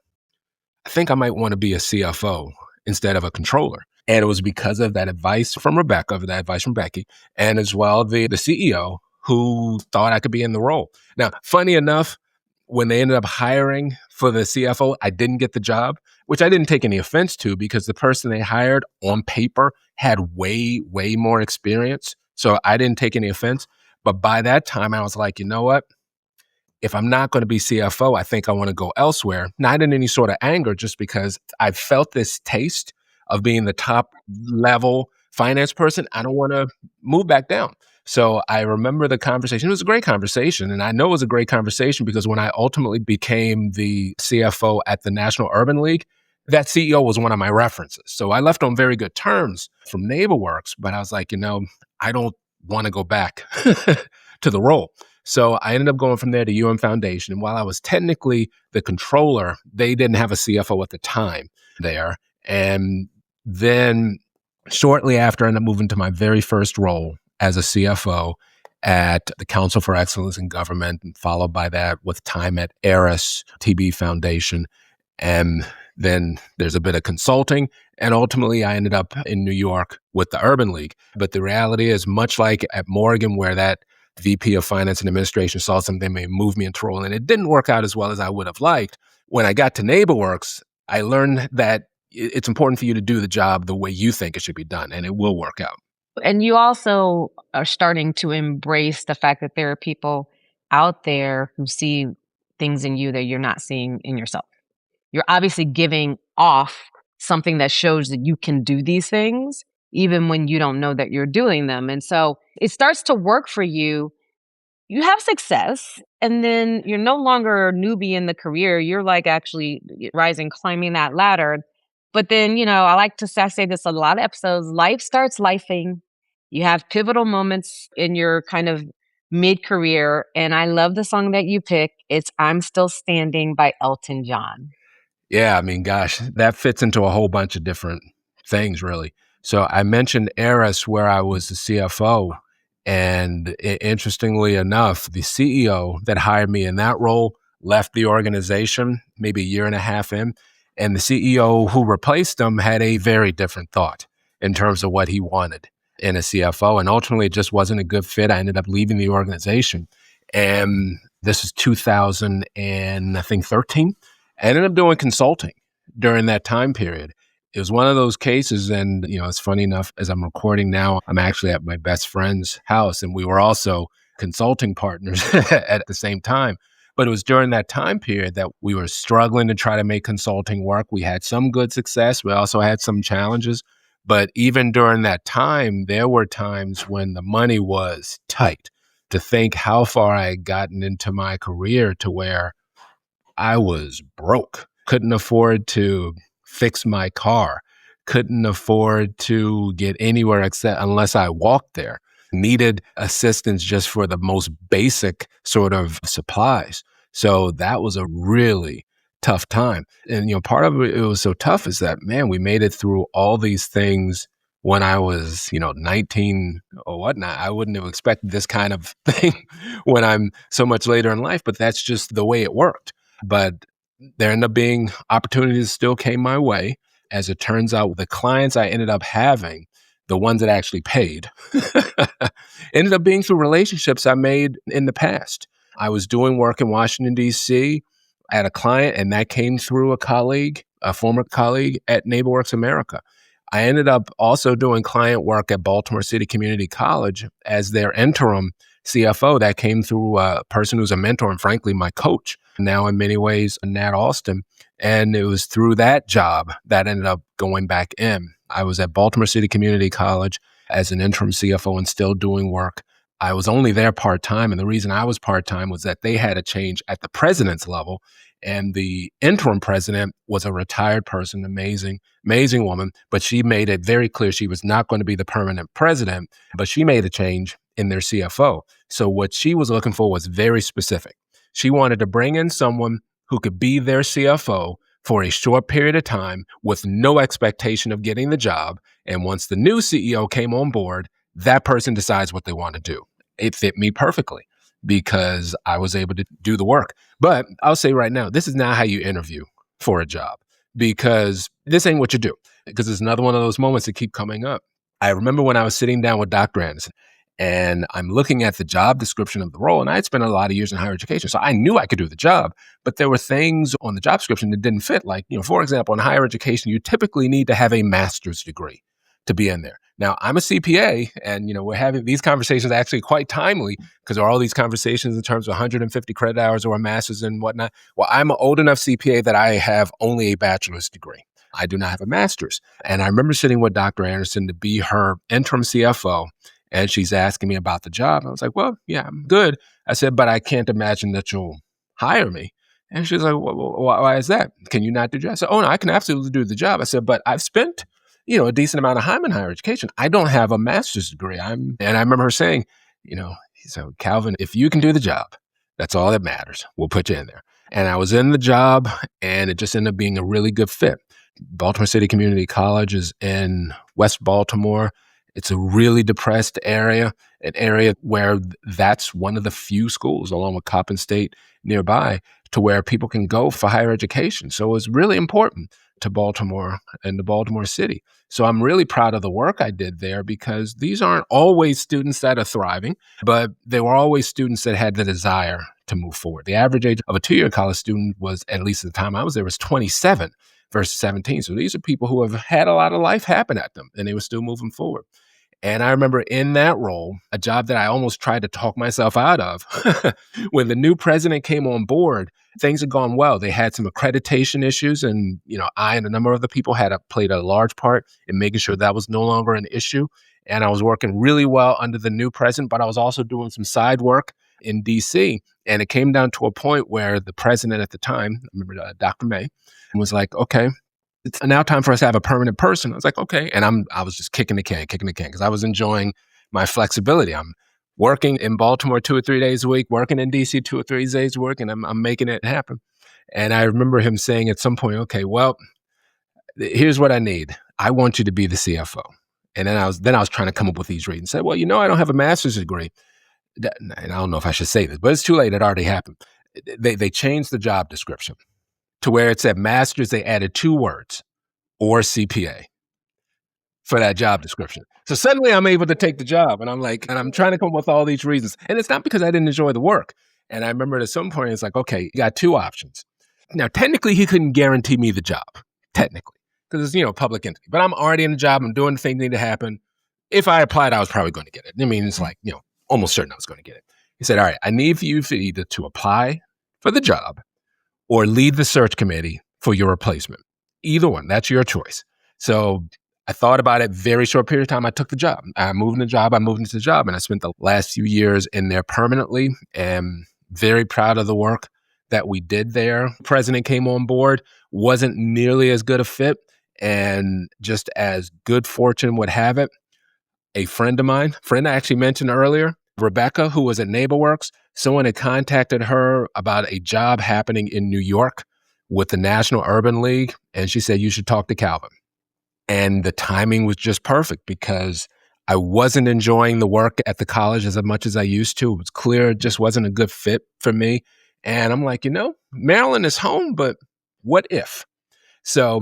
I think I might want to be a CFO instead of a controller. And it was because of that advice from Rebecca, that advice from Becky, and as well the CEO who thought I could be in the role. Now, funny enough, when they ended up hiring for the CFO, I didn't get the job, which I didn't take any offense to because the person they hired on paper had way, way more experience. So I didn't take any offense. But by that time, I was like, you know what? If I'm not going to be CFO, I think I want to go elsewhere, not in any sort of anger, just because I felt this taste of being the top level finance person. I don't want to move back down. So I remember the conversation. It was a great conversation. And I know it was a great conversation because when I ultimately became the CFO at the National Urban League, that CEO was one of my references. So I left on very good terms from NeighborWorks, but I was like, I don't want to go back to the role. So I ended up going from there to UM Foundation. And while I was technically the controller, they didn't have a CFO at the time there. And then shortly after, I ended up moving to my very first role as a CFO at the Council for Excellence in Government, and followed by that with time at ARIS, TB Foundation. And then there's a bit of consulting. And ultimately, I ended up in New York with the Urban League. But the reality is, much like at Morgan, where that VP of Finance and Administration saw something, may move me into role, and it didn't work out as well as I would have liked. When I got to NeighborWorks, I learned that it's important for you to do the job the way you think it should be done, and it will work out. And you also are starting to embrace the fact that there are people out there who see things in you that you're not seeing in yourself. You're obviously giving off something that shows that you can do these things, even when you don't know that you're doing them. And so it starts to work for you. You have success, and then you're no longer a newbie in the career. You're like actually rising, climbing that ladder. But then, I like to say, I say this a lot of episodes, life starts lifing. You have pivotal moments in your kind of mid-career, and I love the song that you picked. It's I'm Still Standing by Elton John. Yeah, I mean, gosh, that fits into a whole bunch of different things, really. So I mentioned Eris, where I was the CFO. And interestingly enough, the CEO that hired me in that role left the organization maybe a year and a half in. And the CEO who replaced him had a very different thought in terms of what he wanted in a CFO. And ultimately, it just wasn't a good fit. I ended up leaving the organization. And this is 2000 and I think 13. I ended up doing consulting during that time period. It was one of those cases, and it's funny enough, as I'm recording now, I'm actually at my best friend's house, and we were also consulting partners at the same time. But it was during that time period that we were struggling to try to make consulting work. We had some good success. We also had some challenges. But even during that time, there were times when the money was tight. To think how far I had gotten into my career to where I was broke, couldn't afford to fix my car, couldn't afford to get anywhere except unless I walked there, needed assistance just for the most basic sort of supplies. So that was a really tough time. And, part of it was so tough is that, man, we made it through all these things when I was, 19 or whatnot. I wouldn't have expected this kind of thing when I'm so much later in life, but that's just the way it worked. But there ended up being opportunities still came my way. As it turns out, the clients I ended up having, the ones that actually paid, ended up being through relationships I made in the past. I was doing work in Washington, D.C. I had a client, and that came through a colleague, a former colleague at NeighborWorks America. I ended up also doing client work at Baltimore City Community College as their interim CFO. That came through a person who's a mentor and, frankly, my coach, now in many ways, Nat Alston. And it was through that job that ended up going back in. I was at Baltimore City Community College as an interim CFO and still doing work. I was only there part-time, and the reason I was part-time was that they had a change at the president's level, and the interim president was a retired person, amazing woman, but she made it very clear she was not going to be the permanent president, but she made a change in their CFO. So what she was looking for was very specific. She wanted to bring in someone who could be their CFO for a short period of time with no expectation of getting the job. And once the new CEO came on board, that person decides what they want to do. It fit me perfectly because I was able to do the work. But I'll say right now, this is not how you interview for a job, because this ain't what you do, because it's another one of those moments that keep coming up. I remember when I was sitting down with Dr. Andersen, and I'm looking at the job description of the role, and I had spent a lot of years in higher education, so I knew I could do the job, but there were things on the job description that didn't fit. Like, for example, in higher education, you typically need to have a master's degree to be in there. Now, I'm a CPA, and we're having these conversations actually quite timely because there are all these conversations in terms of 150 credit hours or a master's and whatnot. Well, I'm an old enough CPA that I have only a bachelor's degree. I do not have a master's. And I remember sitting with Dr. Andersen to be her interim CFO, and she's asking me about the job. I was like, well, yeah, I'm good. I said, but I can't imagine that you'll hire me. And she's like, well, why is that? Can you not do the job? I said, oh, no, I can absolutely do the job. I said, but I've spent a decent amount of time in higher education. I don't have a master's degree. And I remember her saying, so Calvin, if you can do the job, that's all that matters. We'll put you in there. And I was in the job, and it just ended up being a really good fit. Baltimore City Community College is in West Baltimore. It's a really depressed area, an area where that's one of the few schools, along with Coppin State nearby, to where people can go for higher education. So it was really important to Baltimore and to Baltimore City. So I'm really proud of the work I did there, because these aren't always students that are thriving, but they were always students that had the desire to move forward. The average age of a two-year college student was, at least at the time I was there, was 27 versus 17. So these are people who have had a lot of life happen at them, and they were still moving forward. And I remember in that role, a job that I almost tried to talk myself out of, when the new president came on board, things had gone well. They had some accreditation issues, and I and a number of other people played a large part in making sure that was no longer an issue. And I was working really well under the new president, but I was also doing some side work in D.C. And it came down to a point where the president at the time, I remember Dr. May, was like, okay, it's now time for us to have a permanent person. I was like, okay. And I was just kicking the can, because I was enjoying my flexibility. I'm working in Baltimore 2 or 3 days a week, working in DC 2 or 3 days a week, and I'm making it happen. And I remember him saying at some point, okay, well, here's what I need. I want you to be the CFO. And then I was trying to come up with these reasons. Said, well, I don't have a master's degree. And I don't know if I should say this, but it's too late. It already happened. They changed the job description to where it said master's. They added 2 words, or CPA, for that job description. So suddenly I'm able to take the job, and I'm trying to come up with all these reasons. And it's not because I didn't enjoy the work. And I remember at some point, it's like, okay, you got 2 options. Now, technically, he couldn't guarantee me the job, technically, because it's, public entity. But I'm already in the job. I'm doing the things that need to happen. If I applied, I was probably going to get it. I mean, it's like, almost certain I was going to get it. He said, all right, I need for you either to apply for the job or lead the search committee for your replacement. Either one, that's your choice. So I thought about it, very short period of time. I took the job. I moved into the job, and I spent the last few years in there permanently, and very proud of the work that we did there. President came on board, wasn't nearly as good a fit, and just as good fortune would have it, a friend of mine, I actually mentioned earlier, Rebecca, who was at NeighborWorks, someone had contacted her about a job happening in New York with the National Urban League, and she said, you should talk to Calvin. And the timing was just perfect because I wasn't enjoying the work at the college as much as I used to. It was clear it just wasn't a good fit for me. And I'm like, Maryland is home, but what if? So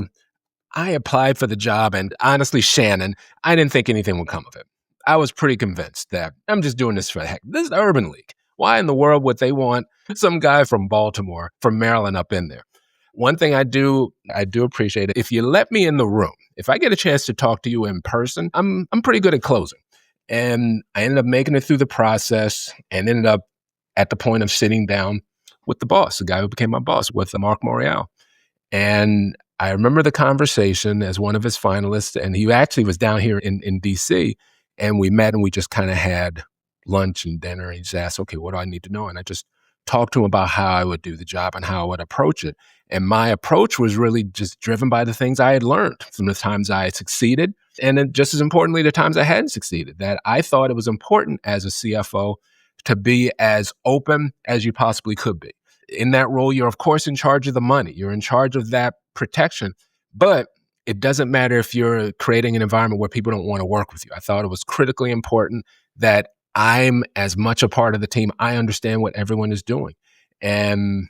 I applied for the job, and honestly, Shannon, I didn't think anything would come of it. I was pretty convinced that I'm just doing this for the heck. This is the Urban League. Why in the world would they want some guy from Baltimore, from Maryland up in there? One thing I do appreciate it. If you let me in the room, if I get a chance to talk to you in person, I'm pretty good at closing. And I ended up making it through the process and ended up at the point of sitting down with the boss, the guy who became my boss, with Mark Morial. And I remember the conversation as one of his finalists, and he actually was down here in DC, and we met and we just kind of had lunch and dinner. And he just asked, okay, what do I need to know? And I just talked to him about how I would do the job and how I would approach it. And my approach was really just driven by the things I had learned from the times I had succeeded. And then just as importantly, the times I hadn't succeeded, that I thought it was important as a CFO to be as open as you possibly could be. In that role, you're of course in charge of the money. You're in charge of that protection, but it doesn't matter if you're creating an environment where people don't want to work with you. I thought it was critically important that I'm as much a part of the team. I understand what everyone is doing. And,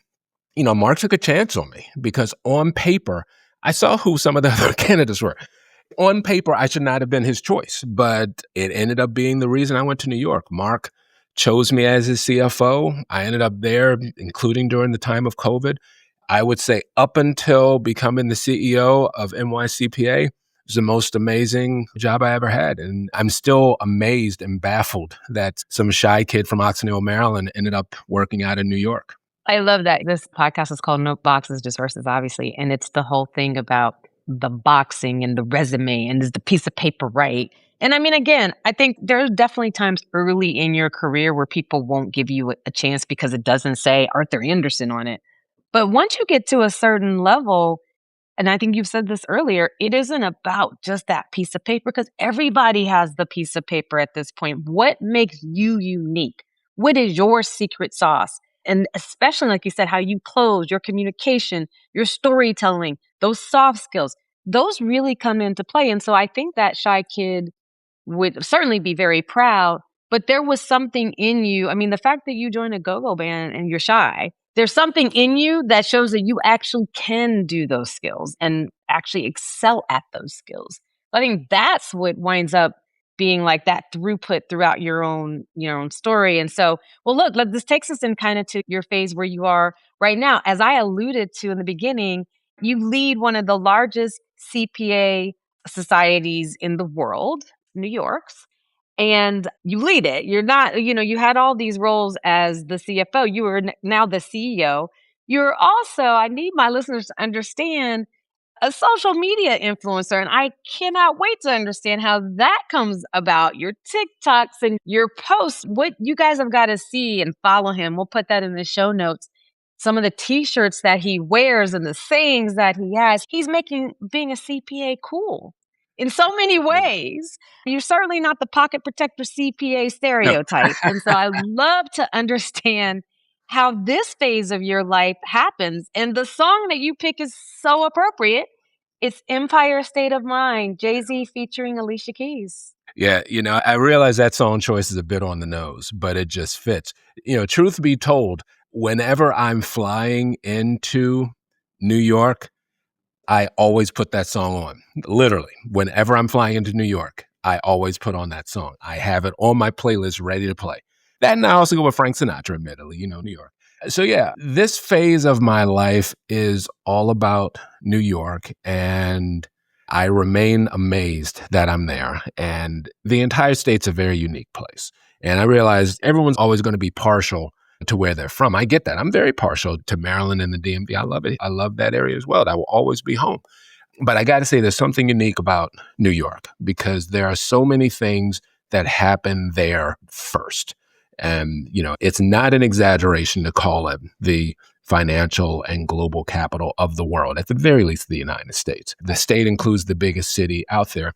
Mark took a chance on me because on paper, I saw who some of the other candidates were. On paper, I should not have been his choice, but it ended up being the reason I went to New York. Mark chose me as his CFO. I ended up there, including during the time of COVID. I would say up until becoming the CEO of NYSSCPA, it was the most amazing job I ever had. And I'm still amazed and baffled that some shy kid from Oxon Hill, Maryland ended up working out in New York. I love that. This podcast is called No Boxes, Just Verses, obviously. And it's the whole thing about the boxing and the resume and is the piece of paper right? And I mean, again, I think there's definitely times early in your career where people won't give you a chance because it doesn't say Arthur Andersen on it. But once you get to a certain level, and I think you've said this earlier, it isn't about just that piece of paper because everybody has the piece of paper at this point. What makes you unique? What is your secret sauce? And especially, like you said, how you close, your communication, your storytelling, those soft skills, those really come into play. And so I think that shy kid would certainly be very proud, but there was something in you. I mean, the fact that you joined a go-go band and you're shy, there's something in you that shows that you actually can do those skills and actually excel at those skills. I think that's what winds up being like that throughput throughout your own story. And so, well, look, this takes us in kind of to your phase where you are right now. As I alluded to in the beginning, you lead one of the largest CPA societies in the world, New York's, and you lead it. You're not, you had all these roles as the CFO. You are now the CEO. You're also, I need my listeners to understand, a social media influencer. And I cannot wait to understand how that comes about. Your TikToks and your posts, what you guys have got to see and follow him. We'll put that in the show notes. Some of the t-shirts that he wears and the sayings that he has, he's making being a CPA cool. in so many ways. You're certainly not the pocket protector CPA No. stereotype. And so I love to understand how this phase of your life happens. And the song that you pick is so appropriate. It's Empire State of Mind, Jay-Z featuring Alicia Keys. Yeah, I realize that song choice is a bit on the nose, but it just fits. Truth be told, whenever I'm flying into New York, I always put that song on. Literally, whenever I'm flying into New York, I always put on that song. I have it on my playlist ready to play. That, and I also go with Frank Sinatra, admittedly, New York. So yeah, this phase of my life is all about New York, and I remain amazed that I'm there. And the entire state's a very unique place. And I realize everyone's always going to be partial to where they're from. I get that. I'm very partial to Maryland and the DMV. I love it. I love that area as well. That will always be home. But I got to say, there's something unique about New York because there are so many things that happen there first. And, it's not an exaggeration to call it the financial and global capital of the world, at the very least, the United States. The state includes the biggest city out there.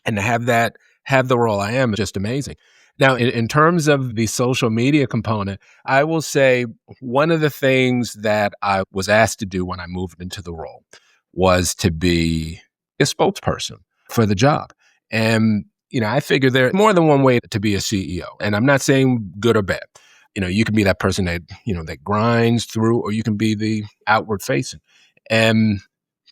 And to have the role I am is just amazing. Now, in terms of the social media component, I will say one of the things that I was asked to do when I moved into the role was to be a spokesperson for the job. And, I figure there's more than one way to be a CEO. And I'm not saying good or bad. You can be that person that, that grinds through, or you can be the outward facing. And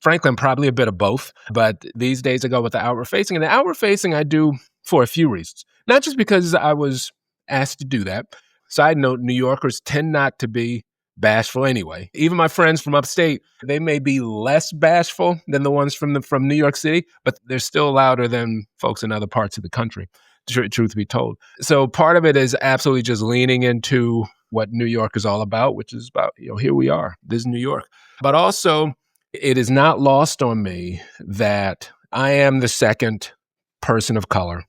frankly, I'm probably a bit of both. But these days I go with the outward facing. And the outward facing I do for a few reasons. Not just because I was asked to do that. Side note, New Yorkers tend not to be bashful anyway. Even my friends from upstate, they may be less bashful than the ones from New York City, but they're still louder than folks in other parts of the country, truth be told. So part of it is absolutely just leaning into what New York is all about, which is about, here we are. This is New York. But also, it is not lost on me that I am the second person of color.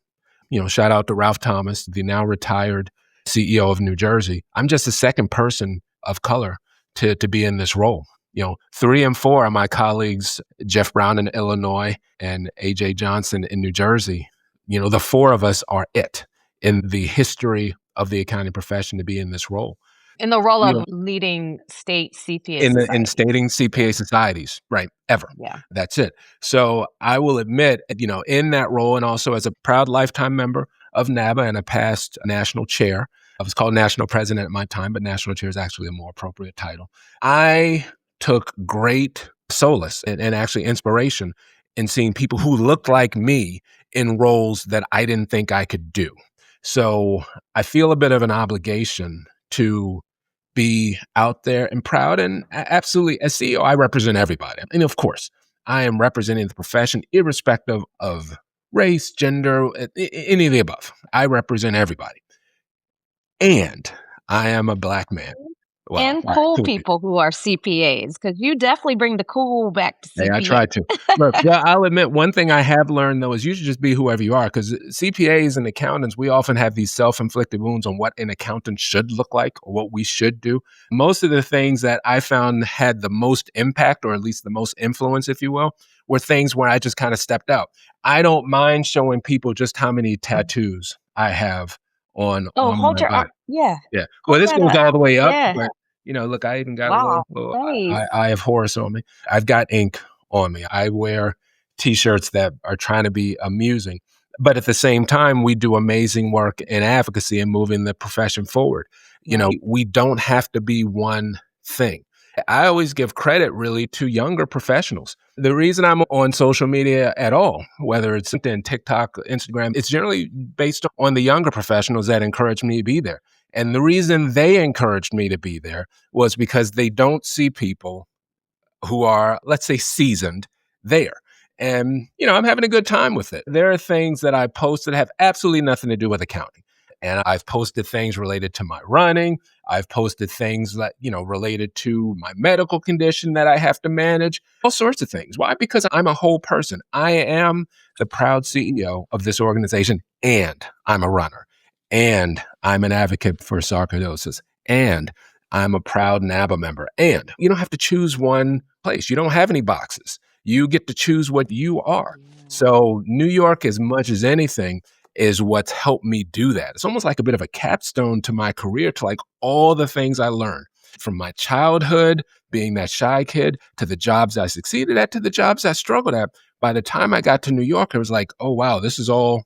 Shout out to Ralph Thomas, the now retired CEO of New Jersey. I'm just the second person of color to be in this role. 3 and 4 are my colleagues, Jeff Brown in Illinois and AJ Johnson in New Jersey. The 4 of us are it in the history of the accounting profession to be in this role. In the role of leading state CPA societies. In stating CPA societies, right, ever. Yeah. That's it. So I will admit, in that role, and also as a proud lifetime member of NABA and a past national chair, I was called national president at my time, but national chair is actually a more appropriate title. I took great solace and actually inspiration in seeing people who looked like me in roles that I didn't think I could do. So I feel a bit of an obligation to be out there and proud. And absolutely, as CEO, I represent everybody. And of course, I am representing the profession irrespective of race, gender, any of the above. I represent everybody. And I am a Black man. Well, and cool people who are CPAs, because you definitely bring the cool back to CPA. Hey, I try to. But, yeah, I'll admit one thing I have learned, though, is you should just be whoever you are, because CPAs and accountants, we often have these self-inflicted wounds on what an accountant should look like or what we should do. Most of the things that I found had the most impact, or at least the most influence, if you will, were things where I just kind of stepped out. I don't mind showing people just how many tattoos I have on hold your arm. Yeah. Yeah. Well, this goes all the way up. Yeah. But, look, I even got a little Eye of Horus on me. I've got ink on me. I wear T-shirts that are trying to be amusing. But at the same time, we do amazing work in advocacy and moving the profession forward. We don't have to be one thing. I always give credit really to younger professionals. The reason I'm on social media at all, whether it's LinkedIn, TikTok, Instagram, it's generally based on the younger professionals that encourage me to be there. And the reason they encouraged me to be there was because they don't see people who are, let's say, seasoned there. And, I'm having a good time with it. There are things that I post that have absolutely nothing to do with accounting. And I've posted things related to my running. I've posted things that, related to my medical condition that I have to manage, all sorts of things. Why? Because I'm a whole person. I am the proud CEO of this organization, and I'm a runner, and I'm an advocate for sarcoidosis, and I'm a proud NABA member. And you don't have to choose one place. You don't have any boxes. You get to choose what you are. Yeah. So New York, as much as anything, is what's helped me do that. It's almost like a bit of a capstone to my career, to like all the things I learned from my childhood, being that shy kid, to the jobs I succeeded at, to the jobs I struggled at. By the time I got to New York, it was like, oh wow, this is all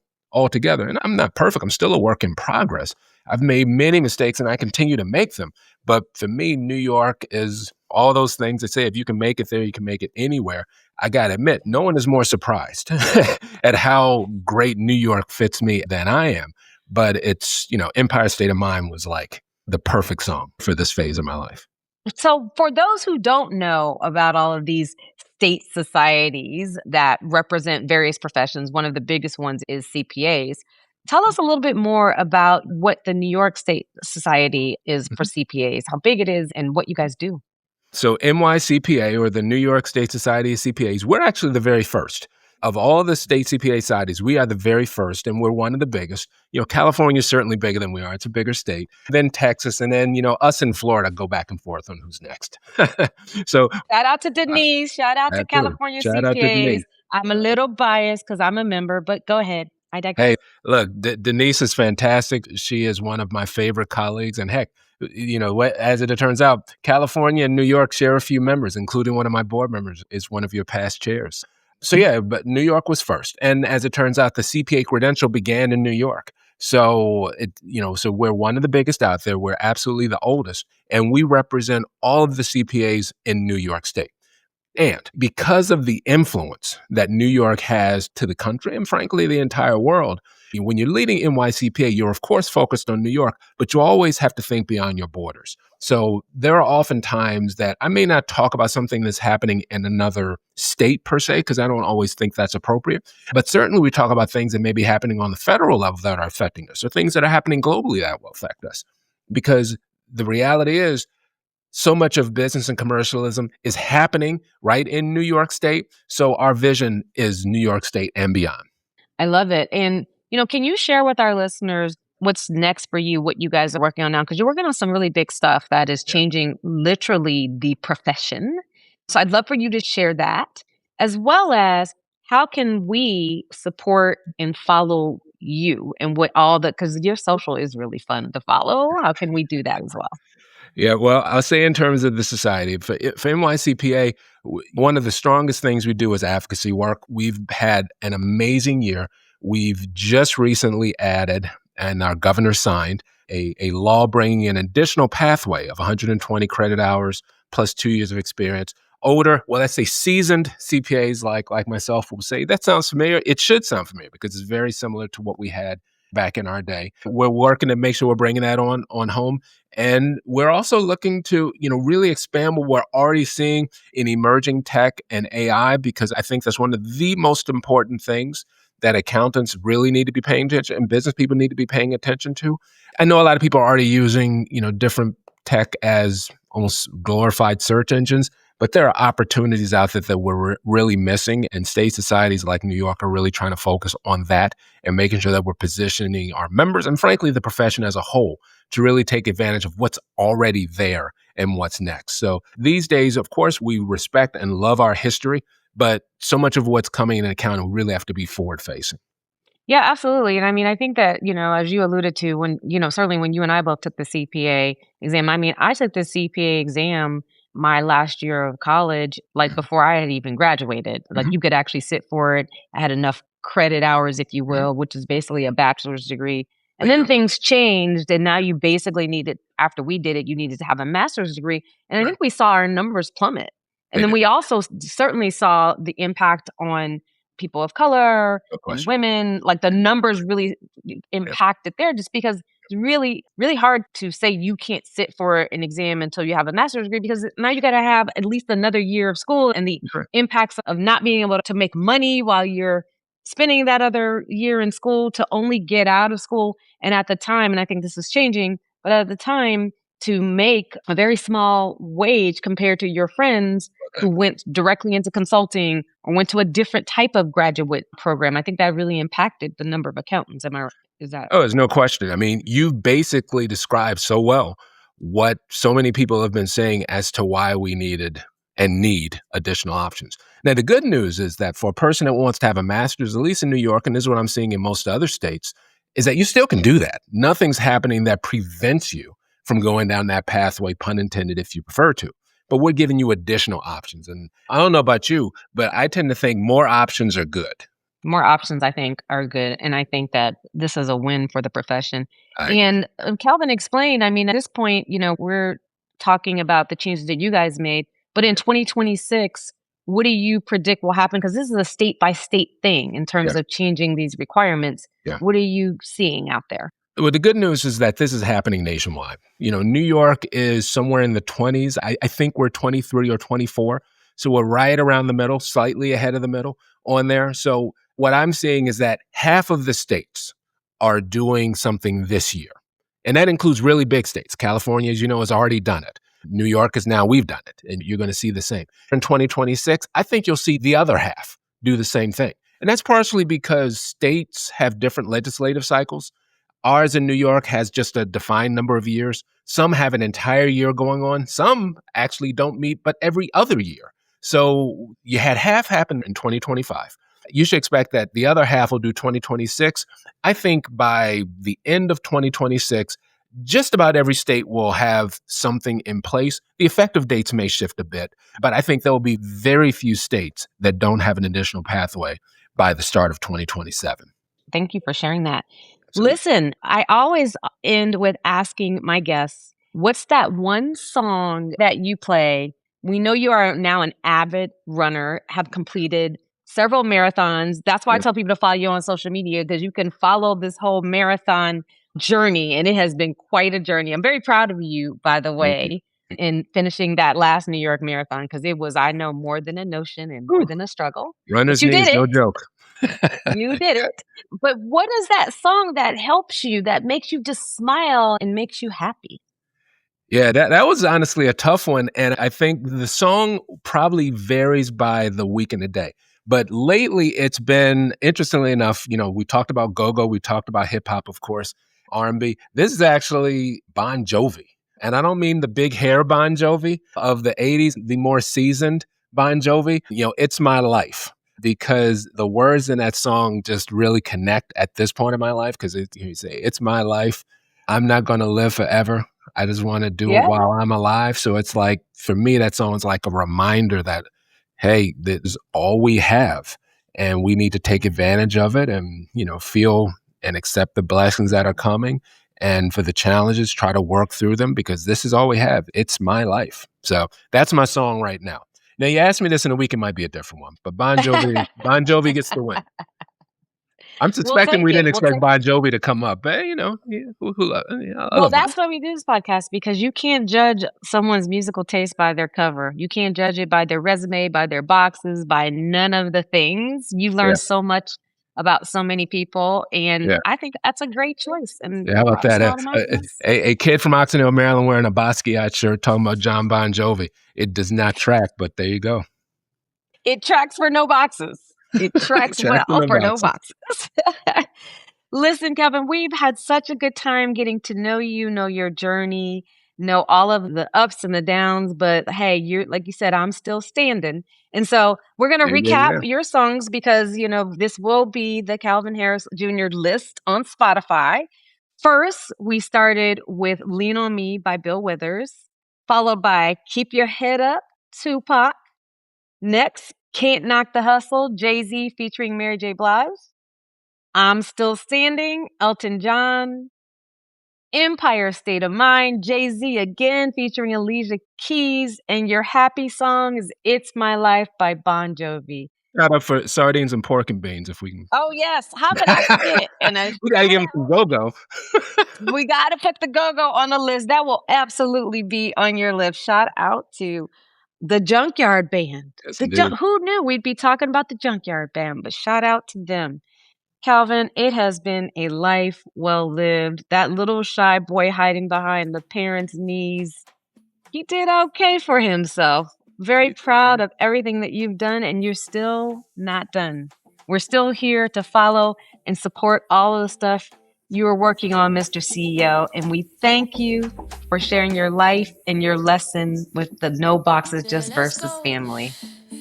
together. And I'm not perfect. I'm still a work in progress. I've made many mistakes and I continue to make them. But for me, New York is all those things that say if you can make it there, you can make it anywhere. I got to admit, no one is more surprised at how great New York fits me than I am. But it's, Empire State of Mind was like the perfect song for this phase of my life. So, for those who don't know about all of these state societies that represent various professions, one of the biggest ones is CPAs. Tell us a little bit more about what the New York State Society is for CPAs, how big it is, and what you guys do. So NYCPA, or the New York State Society of CPAs, we're actually the very first. Of all the state CPA societies, we are the very first, and we're one of the biggest. California is certainly bigger than we are. It's a bigger state. Then Texas, and then, us in Florida go back and forth on who's next. So Shout out to Denise. Shout out to that's true. California Shout out to CPAs. Denise. I'm a little biased because I'm a member, but go ahead. I Hey, digress. look, Denise is fantastic. She is one of my favorite colleagues. And heck, as it turns out, California and New York share a few members, including one of my board members is one of your past chairs. So yeah, but New York was first. And as it turns out, the CPA credential began in New York. So we're one of the biggest out there. We're absolutely the oldest, and we represent all of the CPAs in New York State. And because of the influence that New York has to the country and frankly, the entire world, when you're leading NYCPA, you're of course focused on New York, but you always have to think beyond your borders. So there are often times that I may not talk about something that's happening in another state per se, because I don't always think that's appropriate. But certainly we talk about things that may be happening on the federal level that are affecting us, or things that are happening globally that will affect us. Because the reality is, so much of business and commercialism is happening right in New York State. So our vision is New York State and beyond. I love it. And, can you share with our listeners what's next for you, what you guys are working on now? Because you're working on some really big stuff that is Yeah. changing literally the profession. So I'd love for you to share that, as well as how can we support and follow you and what all the, because your social is really fun to follow. How can we do that as well? Yeah, well, I'll say in terms of the society, for NYCPA, one of the strongest things we do is advocacy work. We've had an amazing year. We've just recently added, and our governor signed, a law bringing an additional pathway of 120 credit hours plus 2 years of experience. Older, well, let's say seasoned CPAs like myself will say, that sounds familiar. It should sound familiar because it's very similar to what we had back in our day. We're working to make sure we're bringing that on home. And we're also looking to, really expand what we're already seeing in emerging tech and AI, because I think that's one of the most important things that accountants really need to be paying attention and business people need to be paying attention to. I know a lot of people are already using, different tech as almost glorified search engines, but there are opportunities out there that we're really missing, and state societies like New York are really trying to focus on that and making sure that we're positioning our members and frankly the profession as a whole to really take advantage of what's already there and what's next. So these days, of course, we respect and love our history, but so much of what's coming in accounting really have to be forward facing. Yeah, absolutely. And I mean, I think that, as you alluded to, when, certainly when you and I both took the CPA exam, I mean, I took the CPA exam my last year of college, like before I had even graduated. Like Mhm. you could actually sit for it. I had enough credit hours, if you will, which is basically a bachelor's degree. And There you then go. things changed. And now you basically needed, after we did it, you needed to have a master's degree. And I Right. think we saw our numbers plummet. And They then did. we also certainly saw the impact on people of color No and question. women, like the numbers really Yeah. impacted there just because it's really, really hard to say you can't sit for an exam until you have a master's degree because now you got to have at least another year of school and the That's right. impacts of not being able to make money while you're spending that other year in school to only get out of school. And at the time, and I think this is changing, but at the time, to make a very small wage compared to your friends who went directly into consulting or went to a different type of graduate program. I think that really impacted the number of accountants. Am I right? Is that Oh, there's no question. I mean, you basically described so well what so many people have been saying as to why we needed and need additional options. Now, the good news is that for a person that wants to have a master's, at least in New York, and this is what I'm seeing in most other states, is that you still can do that. Nothing's happening that prevents you from going down that pathway, pun intended, if you prefer to. But we're giving you additional options. And I don't know about you, but I tend to think more options are good. More options, I think, are good. And I think that this is a win for the profession. I agree. And Calvin explained, I mean, at this point, we're talking about the changes that you guys made. But in 2026, what do you predict will happen? Because this is a state by state thing in terms Yeah. of changing these requirements. Yeah. What are you seeing out there? Well, the good news is that this is happening nationwide. New York is somewhere in the 20s. I think we're 23 or 24. So we're right around the middle, slightly ahead of the middle on there. So what I'm seeing is that half of the states are doing something this year. And that includes really big states. California, as you know, has already done it. New York is now, we've done it. And you're going to see the same. In 2026, I think you'll see the other half do the same thing. And that's partially because states have different legislative cycles. Ours in New York has just a defined number of years. Some have an entire year going on. Some actually don't meet, but every other year. So you had half happen in 2025. You should expect that the other half will do 2026. I think by the end of 2026, just about every state will have something in place. The effective dates may shift a bit, but I think there will be very few states that don't have an additional pathway by the start of 2027. Thank you for sharing that. Absolutely. Listen, I always end with asking my guests, what's that one song that you play? We know you are now an avid runner, have completed several marathons. That's why I Yeah. tell people to follow you on social media, because you can follow this whole marathon journey, and it has been quite a journey. I'm very proud of you, by the Thank you. way, in finishing that last New York marathon, because it was, I know, more than a notion and more Whew. than a struggle. Runner's But you knees, did no it. joke. You did it. But what is that song that helps you, that makes you just smile and makes you happy? Yeah, that was honestly a tough one. And I think the song probably varies by the week and the day. But lately, it's been, interestingly enough, we talked about go-go, we talked about hip-hop, of course, R&B. This is actually Bon Jovi. And I don't mean the big hair Bon Jovi of the 80s, the more seasoned Bon Jovi. It's my life, because the words in that song just really connect at this point in my life, because you say, it's my life. I'm not going to live forever. I just want to do it Yeah. while I'm alive. So it's like, for me, that song's like a reminder that, hey, this is all we have, and we need to take advantage of it and, feel and accept the blessings that are coming. And for the challenges, try to work through them, because this is all we have. It's my life. So that's my song right now. Now, you ask me this in a week, it might be a different one, but Bon Jovi gets the win. I'm suspecting take we it. didn't We'll expect take Bon Jovi to come up, but I Well, love that's Bon. why we do this podcast, because you can't judge someone's musical taste by their cover. You can't judge it by their resume, by their boxes, by none of the things. You learn Yeah, so much about so many people, and yeah. I think that's a great choice, and Yeah, how it about brought a that? smile to my face. A kid from Oxon Hill, Maryland, wearing a Basquiat shirt, talking about John Bon Jovi. It does not track, but there you go. It tracks for no boxes. It tracks Track in well the for no boxes. boxes. Listen, Kevin, we've had such a good time getting to know you, know your journey, know all of the ups and the downs. But hey, you're, like you said, I'm still standing. And so we're going to Amen recap there. your songs, because, this will be the Calvin Harris Jr. list on Spotify. First, we started with Lean on Me by Bill Withers, followed by Keep Your Head Up, Tupac. Next, Can't Knock the Hustle, Jay-Z featuring Mary J. Blige. I'm Still Standing, Elton John. Empire State of Mind, Jay-Z again featuring Alicia Keys. And your happy song is It's My Life by Bon Jovi. Shout out for sardines and pork and beans, if we can. Oh, yes. How could I forget? And We got to give them some go-go. we got to put the go-go on the list. That will absolutely be on your list. Shout out to the Junkyard Band. Yes, indeed. Who knew we'd be talking about the Junkyard Band? But shout out to them. Calvin, it has been a life well lived. That little shy boy hiding behind the parents' knees, he did okay for himself. Very proud of everything that you've done, and you're still not done. We're still here to follow and support all of the stuff you are working on, Mr. CEO, and we thank you for sharing your life and your lesson with the No Boxes Just Versus family.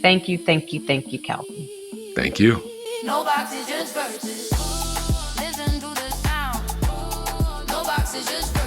Thank you, thank you, thank you, Calvin. Thank you. No boxes, just verses. Listen to the sound. No boxes, just verses.